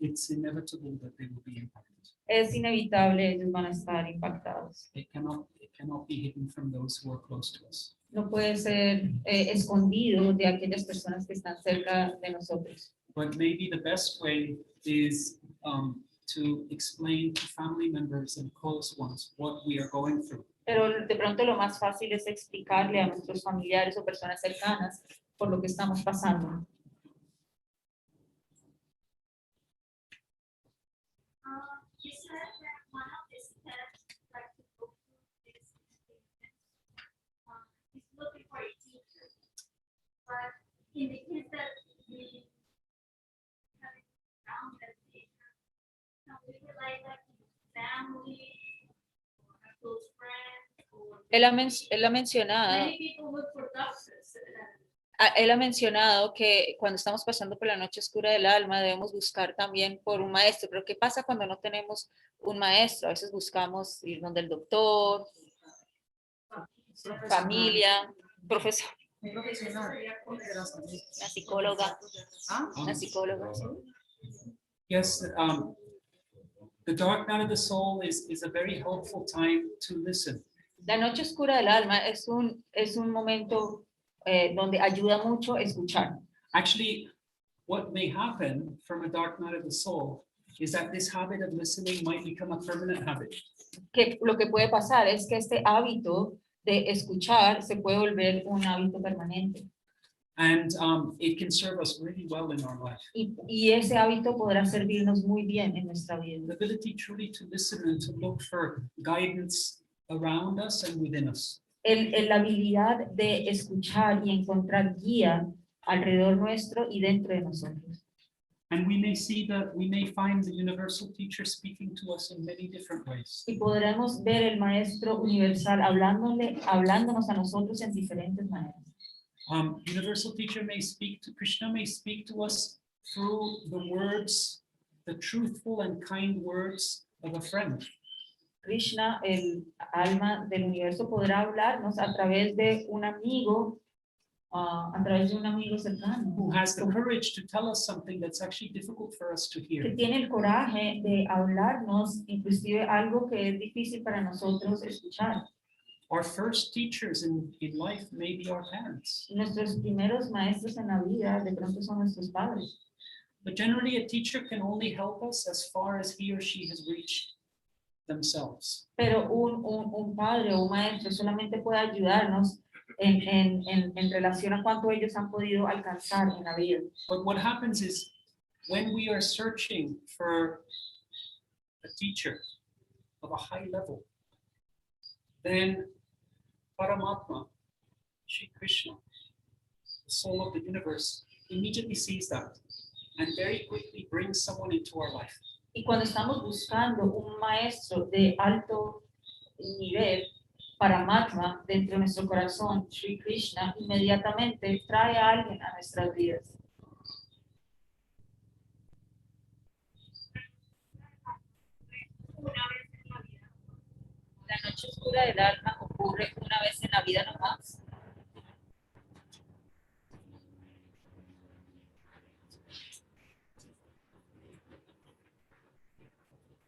It's inevitable that they will be impacted. Es inevitable, ellos van a estar impactados. It cannot be hidden from those who are close to us. No puede ser escondido de aquellas personas que están cerca de nosotros. But maybe the best way is to explain to family members and close ones what we are going through. Pero de pronto lo más fácil es explicarle a nuestros familiares o personas cercanas por lo que estamos pasando. You said that one of the steps like to go through this experience is looking for a teacher. But in the case that we have it found that teacher, can we rely like on family or a close friend or Él ha mencionado. many people look for doctors. Él ha mencionado que cuando estamos pasando por la noche oscura del alma debemos buscar también por un maestro, pero ¿qué pasa cuando no tenemos un maestro? A veces buscamos ir donde el doctor, familia, profesor, la psicóloga, la psicóloga. ¿Sí? Yes, the dark night of the soul is a very helpful time to listen. La noche oscura del alma es un momento donde ayuda mucho escuchar. Actually, what may happen from a dark night of the soul is that this habit of listening might become a permanent habit. Que lo que puede pasar es que este hábito de escuchar se puede volver un hábito permanente. And it can serve us really well in our life. Y ese hábito podrá servirnos muy bien en nuestra vida. The ability truly to listen and to look for guidance around us and within us. La habilidad de escuchar y encontrar guía alrededor nuestro y dentro de nosotros. And we may find the universal teacher speaking to us in many different ways. Y podremos ver el maestro universal hablándonos a nosotros en diferentes maneras. Universal teacher Krishna may speak to us through the words, the truthful and kind words of a friend. Krishna, el alma del universo, podrá hablarnos a través de un amigo, cercano. Who has the courage to tell us something that's actually difficult for us to Que hear. tiene el coraje de hablarnos, inclusive algo que es difícil para nosotros escuchar. Our first teachers in life may be our parents. Nuestros primeros maestros en la vida de pronto son nuestros padres. But generally a teacher can only help us as far as he or she has reached themselves. Pero un padre o un maestro solamente puede ayudarnos en relación a cuánto ellos han podido alcanzar en la vida. But what happens is when we are searching for a teacher of a high level, then Paramatma, Shri Krishna, the soul of the universe, immediately sees that and very quickly brings someone into our life. Y cuando estamos buscando un maestro de alto nivel, Paramatma, dentro de nuestro corazón, Shri Krishna, inmediatamente trae a alguien a nuestras vidas. La noche oscura del alma ocurre una vez en la vida nomás.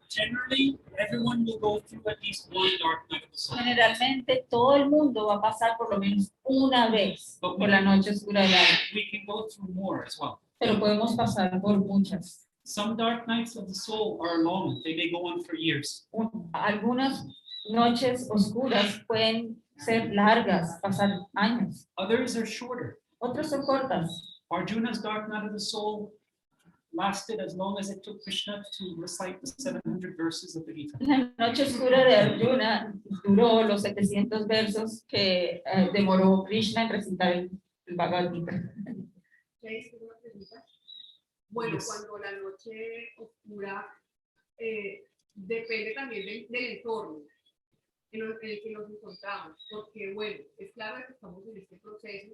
Generally, everyone will go through at least one dark night of the soul. Generalmente todo el mundo va a pasar por lo menos una vez por la noche oscura del alma, We can go through more as well. pero podemos pasar por muchas. Some dark nights of the soul are long. They may go on for years. Algunas noches oscuras pueden ser largas, pasar años. Others are shorter. Otras son cortas. Arjuna's dark night of the soul lasted as long as it took Krishna to recite the 700 verses of the Gita. La noche oscura de Arjuna duró los 700 versos que demoró Krishna en recitar el Bhagavad Gita. ¿Queréis hacer una pregunta? Bueno, Yes. cuando la noche oscura depende también del entorno en el que nos encontramos, porque bueno, es claro que estamos en este proceso,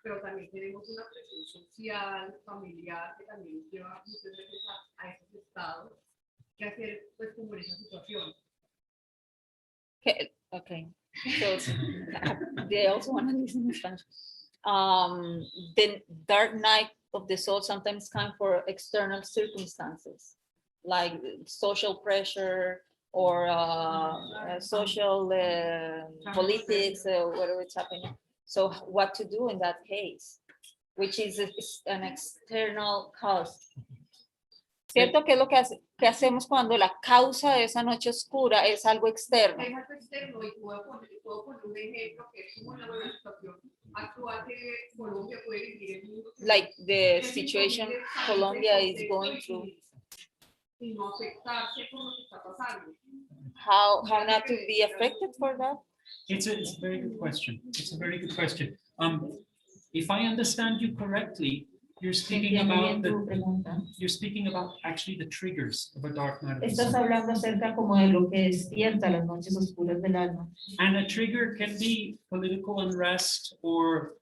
pero también tenemos una presión social, familiar, que también lleva muchas veces a esos estados. ¿Qué hacer pues como en esa situación? Okay, so they also want to listen in Spanish. The dark night of the soul sometimes come for external circumstances, like social pressure or social politics, whatever it's happening. So what to do in that case, which is an external cause. ¿Cierto? ¿Qué es lo que hacemos cuando la causa de esa noche oscura es algo externo? Es algo externo y puedo poner un ejemplo que es como la situación actual que Colombia puede vivir en el mundo. Like the situation Colombia is going through. Y no afectarse por lo que está pasando. How not to be affected for that? It's a very good question. It's a very good question. If I understand you correctly, you're speaking about actually the triggers of a dark night of the Estás soul. hablando acerca como de lo que despierta las noches oscuras del alma. And a trigger can be political unrest, or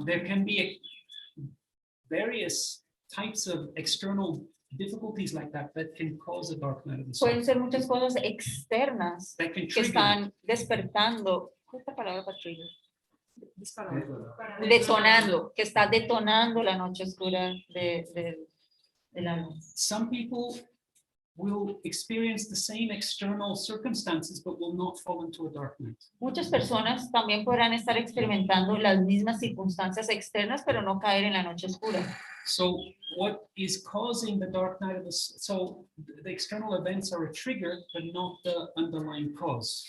there can be various types of external difficulties like that can cause a dark night of the soul. Pueden ser muchas cosas externas That can que trigger. están despertando. ¿Cuál es la palabra para trigger? Para Detonando, que está detonando la noche oscura del alma. Some people will experience the same external circumstances, but will not fall into a dark night. Muchas personas también podrán estar experimentando las mismas circunstancias externas, pero no caer en la noche oscura. So what is causing the dark night of the soul? The external events are a trigger, but not the underlying cause.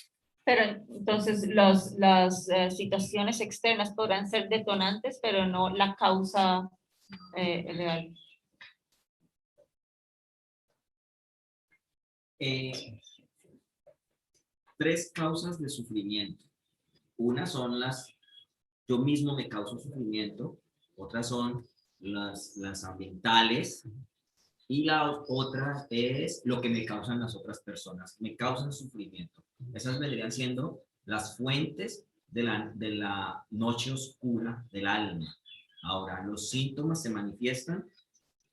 Pero entonces las situaciones externas podrán ser detonantes, pero no la causa real. Tres causas de sufrimiento. Una son yo mismo me causo sufrimiento, otras son las ambientales, y la otra es lo que me causan las otras personas, me causan sufrimiento. Esas vendrían siendo las fuentes de la noche oscura del alma. Ahora, los síntomas se manifiestan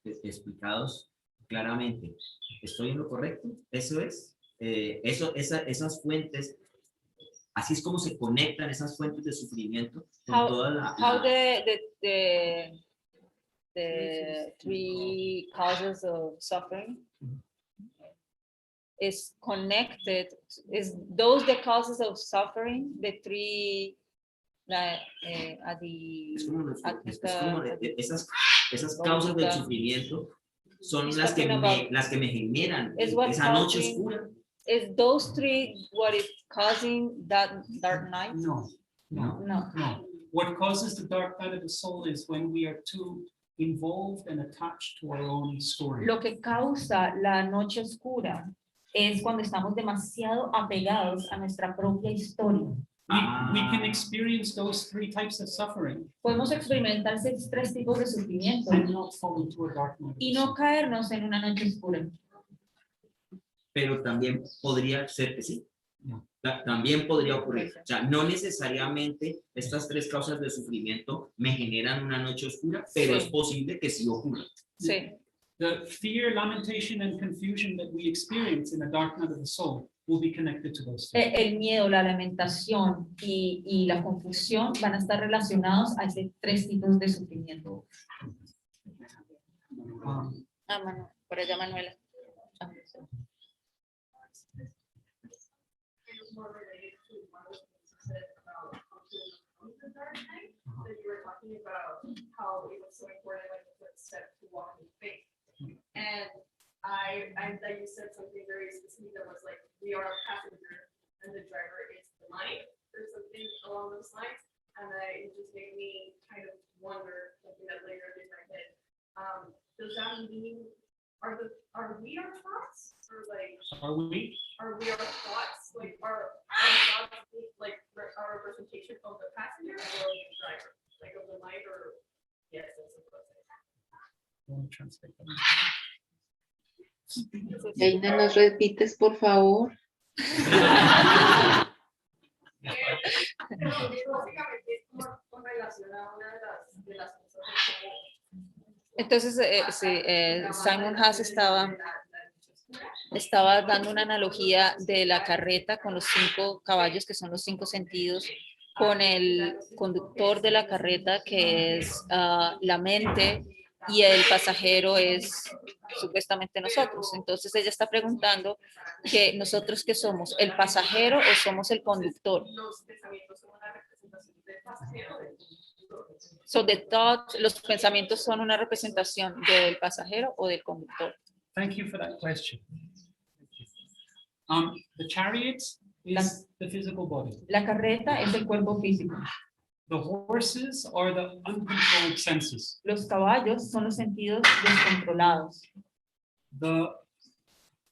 explicados claramente. ¿Estoy en lo correcto? Eso es. Esas fuentes, así es como se conectan esas fuentes de sufrimiento con toda la... How the three causes of suffering is connected, is those the causes of suffering, the three esas causas del sufrimiento son He's las que talking me generan is what esa noche causing- oscura. Is those three what is causing that dark night? No. No. What causes the dark night of the soul is when we are too involved and attached to our own story. Lo que causa la noche oscura es cuando estamos demasiado apegados a nuestra propia historia. We can experience those three types of suffering Podemos experimentar esos tres tipos de sufrimiento and not fall into a dark night of the y no soul. caernos en una noche oscura. Pero también podría ser que sí. No. También podría ocurrir. O sea, no necesariamente estas tres causas de sufrimiento me generan una noche oscura, pero Sí. es posible que sí ocurra. Sí. The fear, lamentation, and confusion that we experience in a dark night of the soul will be connected to those things. El miedo, la lamentación y la confusión van a estar relacionados a esos tres tipos de sufrimiento. Um, Por allá Manuela. more related to one of the things you said about the dark night, that you were talking about how it was so important, like the first step to walk in faith. And I that you said something very specific that was like, we are a passenger and the driver is the mind, or something along those lines. And it just made me kind of wonder something that later in my head. Does that mean are we our thoughts, or like Are we? are we our thoughts, like our thoughts like our representation of the passenger or the driver, like of the mind, or yes, that's what I was Want to translate that? Reina, ¿nos repites, por favor? Pero básicamente es como con relación a una de las cosas Entonces, Simon Haas estaba dando una analogía de la carreta con los 5 caballos, que son los 5 sentidos, con el conductor de la carreta, que es la mente, y el pasajero es supuestamente nosotros. Entonces ella está preguntando que nosotros ¿qué somos? ¿El pasajero o somos el conductor? los pensamientos son una representación del pasajero. So the thought, los pensamientos son una representación del pasajero o del conductor. Thank you for that question. The chariot is the physical body. La carreta es el cuerpo físico. The horses are the uncontrolled senses. Los caballos son los sentidos descontrolados.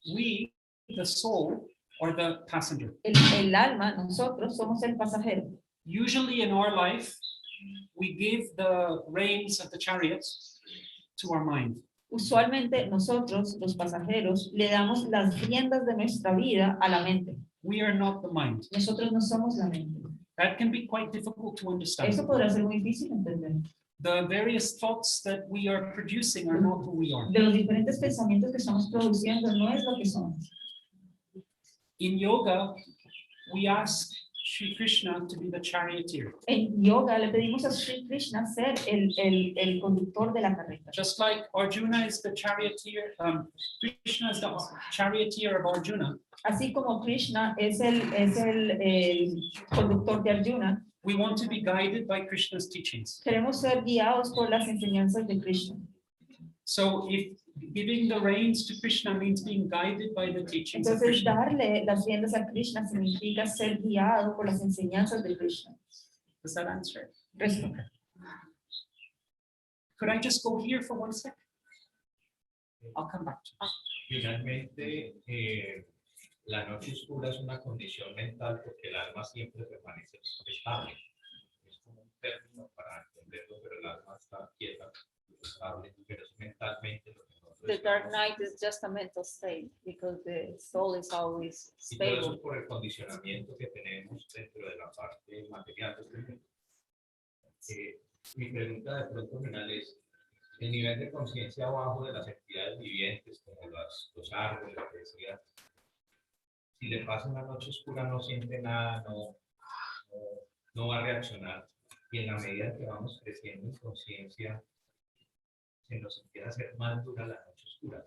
We, the soul, are the passenger. El alma, nosotros somos el pasajero. Usually in our life, we give the reins of the chariot to our mind. Usualmente nosotros, los pasajeros, le damos las riendas de nuestra vida a la mente. We are not the mind. Nosotros no somos la mente. That can be quite difficult to understand. Eso podrá ser muy difícil entender. The various thoughts that we are producing are not who we are. De los diferentes pensamientos que estamos produciendo no es lo que somos. In yoga, we ask Sri Krishna to be the charioteer. En yoga le pedimos a Sri Krishna ser el conductor de la carreta. Just like Arjuna is the charioteer, Krishna is the charioteer of Arjuna. Así como Krishna es el conductor de Arjuna, We want to be guided by Krishna's teachings. queremos ser guiados por las enseñanzas de Krishna. So if giving the reins to Krishna means being guided by the teachings of Entonces, Krishna, darle las riendas a Krishna significa ser guiado por las enseñanzas de Krishna. does that answer it? Respuesta. Could I just go here for 1 second? I'll come back to it. Finalmente, la noche oscura es una condición mental porque el alma siempre permanece estable. Es como un término para entenderlo, pero el alma está quieta, estable, pero es mentalmente lo que nosotros The dark estamos. night is just a mental state because the soul is always Y todo eso stable. es por el condicionamiento que tenemos dentro de la parte material de este mundo. Mi pregunta de pronto final es, el nivel de conciencia bajo de las entidades vivientes, como los árboles, lo que decía, si le pasa una noche oscura no siente nada, no va a reaccionar, y en la medida que vamos creciendo en conciencia, se nos empieza a hacer más dura la noche oscura,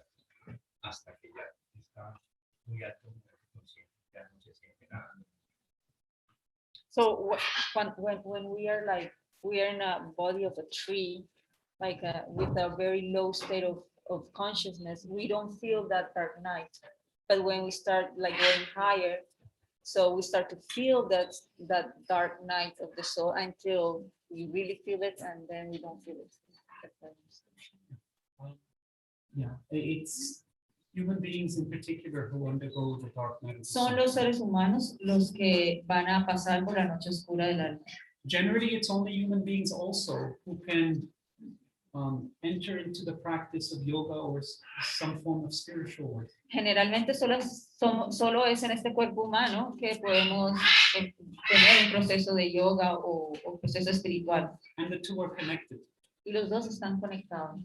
hasta que ya está muy alto el nivel de conciencia, ya no se siente nada. So when we are like, we are in a body of a tree, like with a very low state of consciousness, we don't feel that dark night. But when we start like going higher, so we start to feel that dark night of the soul until we really feel it, and then we don't feel it. Yeah, it's human beings in particular who undergo the dark night of the Son soul. los seres humanos los que van a pasar por la noche oscura del alma. Generally, it's only human beings also who can enter into the practice of yoga or some form of spiritual work. Generalmente solo es en este cuerpo humano que podemos tener un proceso de yoga o proceso espiritual. And the two are connected. Y los dos están conectados.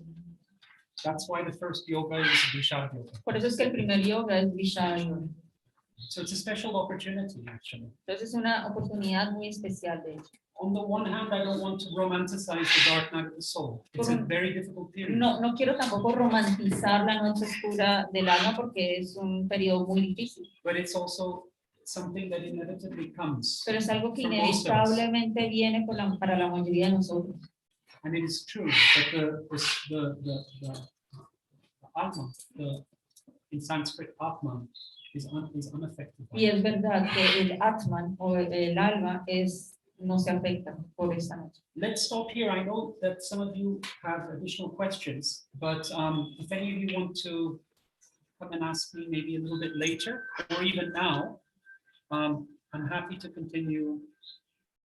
That's why the first yoga is Vishad Yoga. Por eso es que el primer yoga es Vishada Yoga. So it's a special opportunity, actually. Entonces es una oportunidad muy especial de hecho. On the one hand, I don't want to romanticize the dark night of the soul. It's a very difficult period. No quiero tampoco romantizar la noche oscura del alma porque es un periodo muy difícil. But it's also something that inevitably comes. pero es algo que For most of us. inevitablemente viene para la mayoría de nosotros. And it is true that the Atma, in Sanskrit, Atma is unaffected. by Y it. es verdad que el Atman o el alma no se afecta por esta noche. Let's stop here. I know that some of you have additional questions, but if any of you want to come and ask me maybe a little bit later or even now, I'm happy to continue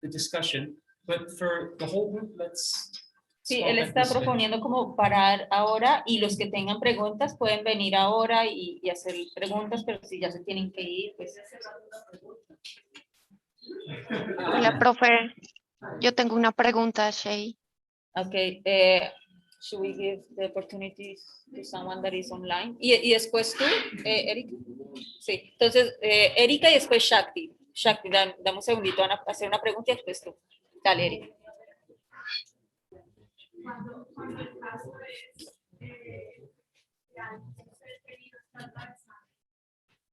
the discussion. But for the whole group, let's. Sí, stop él at está this stage. proponiendo como parar ahora y los que tengan preguntas pueden venir ahora y hacer preguntas, pero si ya se tienen que ir, pues. Hola, profe. Yo tengo una pregunta, Shay. Okay, should we give the opportunity to someone that is online? Y después tú, Erika. Sí, entonces, Erika y después Shakti. Shakti, dame un segundito, van a hacer una pregunta y después tú. Dale, Erika. Cuando el caso es que alguien ser querido está atravesando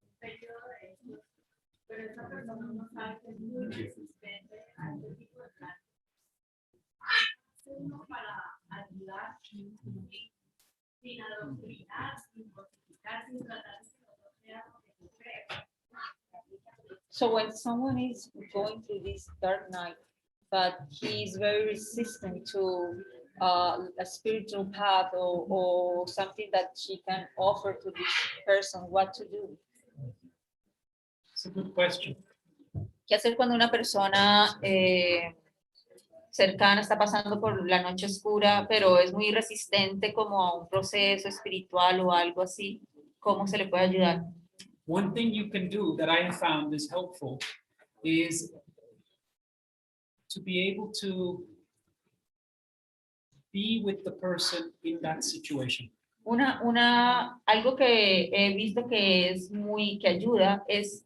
un periodo de estos, pero esa persona no sabe que es muy resistente a este tipo de prácticas. Uno para ayudar sin adoctrinar, sin justificar, sin tratar de que no sea lo que tú crees. So when someone is going through this dark night, but he is very resistant to a spiritual path or something that she can offer to this person, what to do? It's a good question. ¿Qué hacer cuando una persona cercana está pasando por la noche oscura, pero es muy resistente como a un proceso espiritual o algo así? ¿Cómo se le puede ayudar? One thing you can do that I have found is helpful is to be able to be with the person in that situation. Algo que he visto que es que ayuda es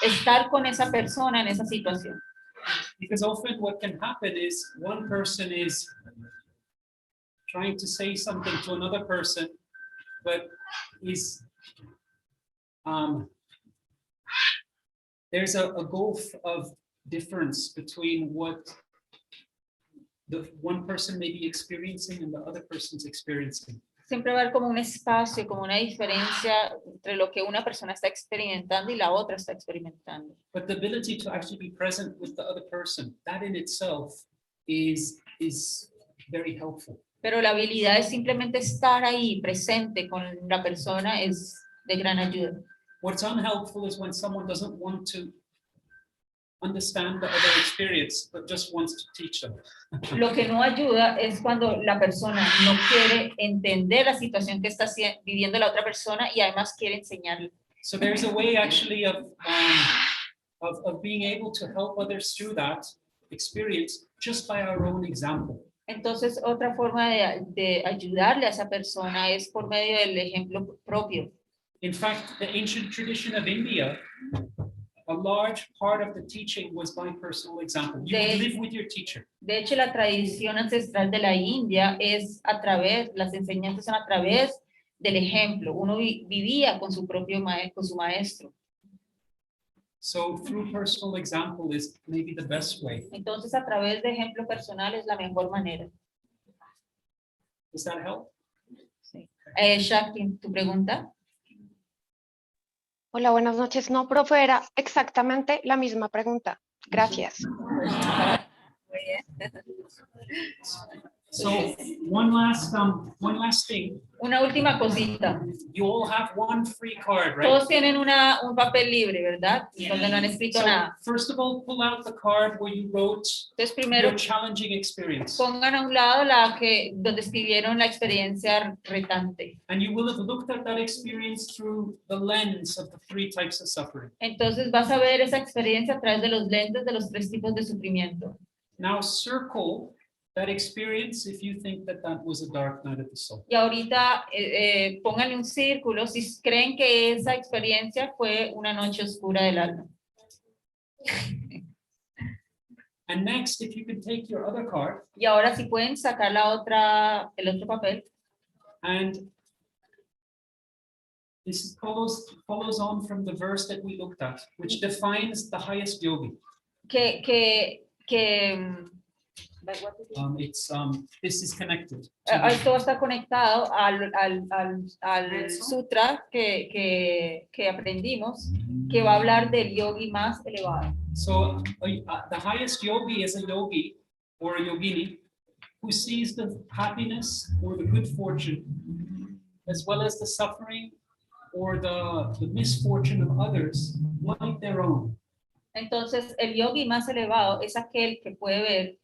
estar con esa persona en esa situación. Because often what can happen is one person is trying to say something to another person, but is there's a gulf of difference between what the one person may be experiencing and the other person's experiencing. Siempre va a haber como un espacio, como una diferencia entre lo que una persona está experimentando y la otra está experimentando. But the ability to actually be present with the other person, that in itself is very helpful. Pero la habilidad de simplemente estar ahí presente con la persona es de gran ayuda. What's unhelpful is when someone doesn't want to understand the other experience, but just wants to teach them. Lo que no ayuda es cuando la persona no quiere entender la situación que está viviendo la otra persona y además quiere enseñarle. So there's a way actually of being able to help others through that experience just by our own example. Entonces, otra forma de ayudarle a esa persona es por medio del ejemplo propio. In fact, the ancient tradition of India, a large part of the teaching was by personal example. You would live with your teacher. De hecho, la tradición ancestral de la India es las enseñanzas son a través del ejemplo. Uno vivía con su propio con su maestro. So through personal example is maybe the best way. Entonces, a través de ejemplo personal es la mejor manera. Does that help? Sí. Shakti, ¿tu pregunta? Hola, buenas noches. No, profe, era exactamente la misma pregunta. Gracias. So one last thing. Una última cosita. You all have one free card, right? Todos tienen un papel libre, ¿verdad? Donde no han escrito So nada. first of all, pull out the card where you wrote Entonces, primero, your challenging experience. pongan a un lado donde escribieron la experiencia retante. And you will have looked at that experience through the lens of the three types of suffering. Entonces vas a ver esa experiencia a través de los lentes de los 3 tipos de sufrimiento. Now circle that experience if you think that that was a dark night of the soul. Y ahorita pónganle un círculo si creen que esa experiencia fue una noche oscura del alma. And next, if you can take your other card Y ahora si pueden sacar el otro papel and This follows on from the verse that we looked at, which defines the highest yogi. Like, what is it? This is connected. Esto está conectado al sutra que aprendimos, que va a hablar del yogi más elevado. So the highest yogi is a yogi or a yogini who sees the happiness or the good fortune, as well as the suffering or the misfortune of others, like their own. Entonces, el yogi más elevado es aquel que puede ver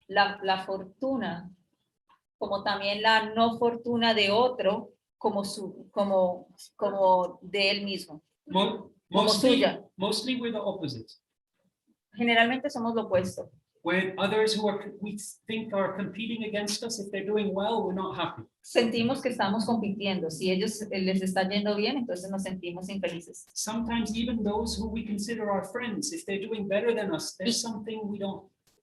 la fortuna, como también la no fortuna de otro, como de él mismo. Mostly we're the opposite. Generalmente somos lo opuesto. When others we think are competing against us, if they're doing well, we're not happy. Sentimos que estamos compitiendo. Si ellos les está yendo bien, entonces nos sentimos infelices. Sometimes even those who we consider our friends, if they're doing better than us, there's something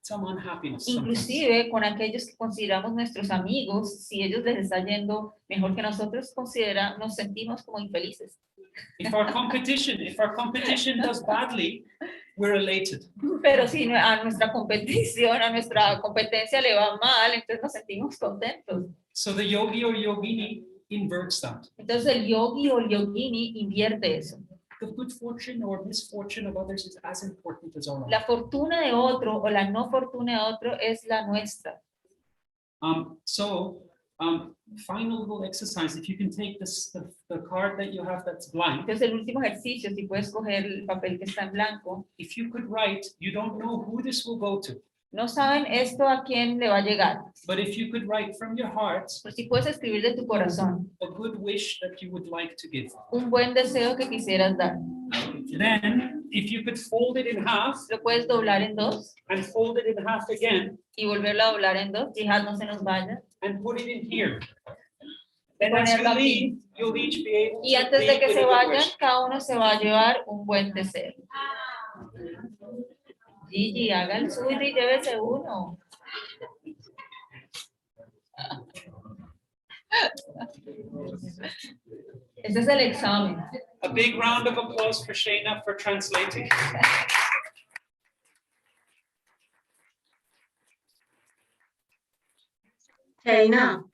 some unhappiness. Inclusive con aquellos que consideramos nuestros amigos, si ellos les está yendo mejor que nosotros, nos sentimos como infelices. If our competition does badly, we're elated. Pero si a nuestra competencia le va mal, entonces nos sentimos contentos. So the yogi or yogini inverts that. Entonces el yogi o el yogini invierte eso. The good fortune or misfortune of others is as important as our own. La fortuna de otro o la no fortuna de otro es la nuestra. Final little exercise, if you can take the card that you have that's blank. Entonces el último ejercicio, si puedes coger el papel que está en blanco. If you could write, you don't know who this will go to. No saben esto a quién le va a llegar. But if you could write from your heart, pero si puedes escribir de tu corazón, a good wish that you would like to give. Un buen deseo que quisieras dar. Then, if you could fold it in half, lo puedes doblar en dos. And fold it in half again. Y volverlo a doblar en dos. Fija, no se nos vaya. And put it in here. Then as you leave, you'll each be able y antes de que se vayan, cada uno se va a llevar un buen deseo. Gigi, haga el suyo y llévese uno. Este es el examen. A big round of applause for Shayna for translating. Shayna.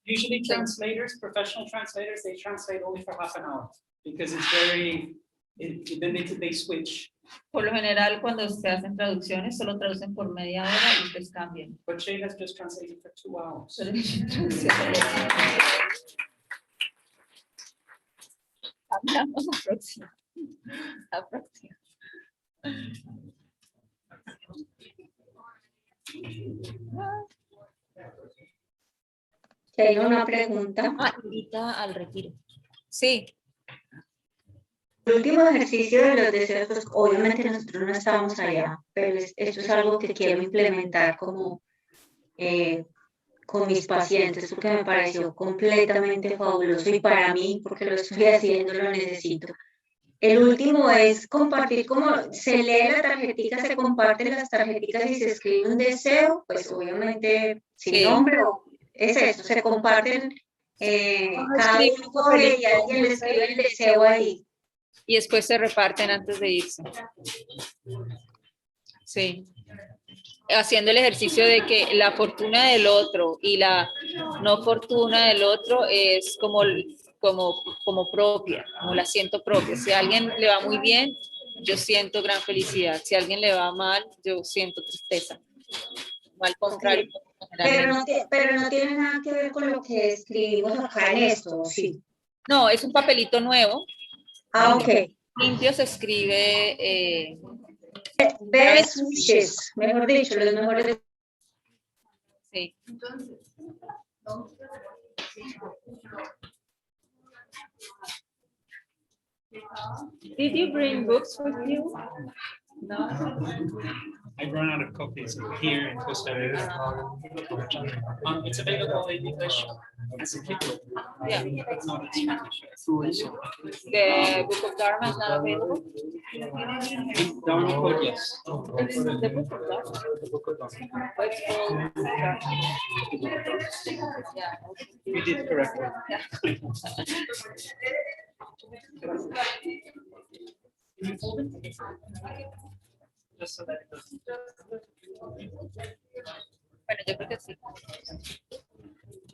Usually translators, professional translators, they translate only for half an hour because it's very, then they switch. Por lo general, cuando se hacen traducciones, solo traducen por media hora y después cambian. But Shayna's just translated for 2 hours. Hablamos la próxima. La próxima. Hay una pregunta. Invita al retiro. Sí. El último ejercicio de los deseos, pues, obviamente nosotros no estábamos allá, pero esto es algo que quiero implementar como con mis pacientes, porque me pareció completamente fabuloso y para mí, porque lo estoy haciendo, lo necesito. El último es compartir, como se lee la tarjetita, se comparten las tarjetitas y se escribe un deseo, pues obviamente sin nombre, es eso, se comparten, cada uno coge y alguien le escribe el deseo ahí. Y después se reparten antes de irse. Sí. Haciendo el ejercicio de que la fortuna del otro y la no fortuna del otro es como propia, como la siento propia. Si a alguien le va muy bien, yo siento gran felicidad. Si a alguien le va mal, yo siento tristeza. Al contrario. Pero no tiene nada que ver con lo que escribimos acá en esto, ¿sí? No, es un papelito nuevo. Ah, ok. Limpio se escribe... Best wishes, mejor dicho, los mejores. Sí. Did you bring books with you? No. I run out of copies here in Costa Rica. It's available in English as a Kindle. Yeah. but not in Spanish. The Book of Dharma is not available. Dharma Code, yes. It's the Book of Dharma. It's called yeah. You did correctly. Just so that it doesn't. Bueno, yo creo que sí.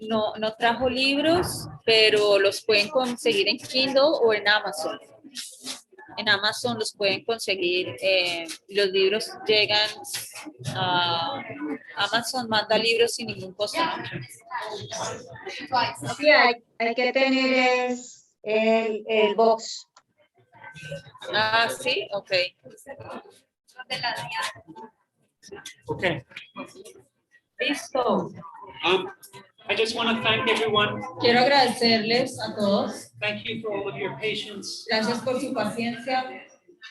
No, no trajo libros, pero los pueden conseguir en Kindle o en Amazon. En Amazon los pueden conseguir. Los libros llegan a Amazon, manda libros sin ningún costo, ¿no? Sí, hay que tener el box. Ah, sí, ok. Okay. Listo. I just want to thank everyone. Quiero agradecerles a todos. Thank you for all of your patience. Gracias por su paciencia.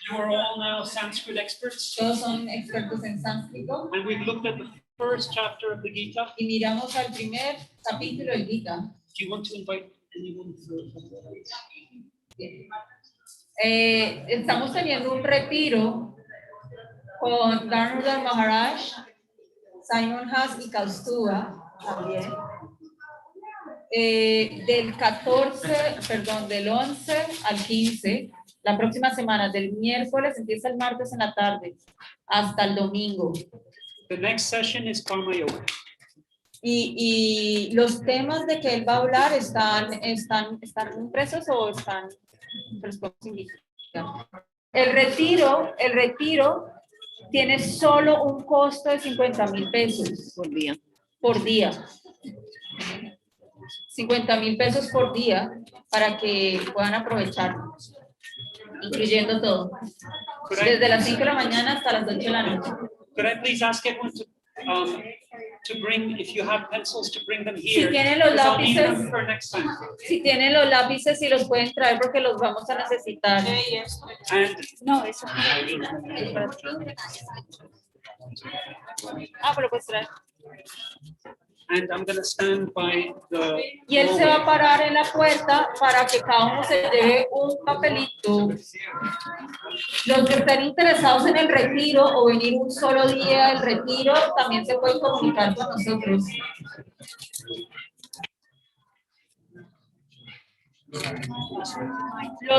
You are all now Sanskrit experts. Todos son expertos en sánscrito. And we've looked at the first chapter of the Gita. Y miramos al primer capítulo del Gita. Do you want to invite anyone to? Estamos teniendo un retiro con Dharma Maharaj, Simon Haas y Kaustubha también. Del 11 al 15, la próxima semana, del miércoles, empieza el martes en la tarde, hasta el domingo. The next session is Karma Yoga. Y los temas de que él va a hablar están impresos o están el retiro tiene solo un costo de 50,000 pesos por día. 50,000 pesos por día para que puedan aprovechar, incluyendo todo. Desde las 5 de la mañana hasta las 8 de la noche. Could I please ask everyone to bring, if you have pencils, to bring them Si here? tienen los because I'll need them lápices, for next time. si tienen los lápices, si los pueden traer porque los vamos a necesitar. And No, eso pero pues trae. And I'm going to stand by the. Y él se va a parar en la puerta para que cada uno se lleve un papelito. Los que estén interesados en el retiro o venir un solo día al retiro, también se pueden comunicar con nosotros.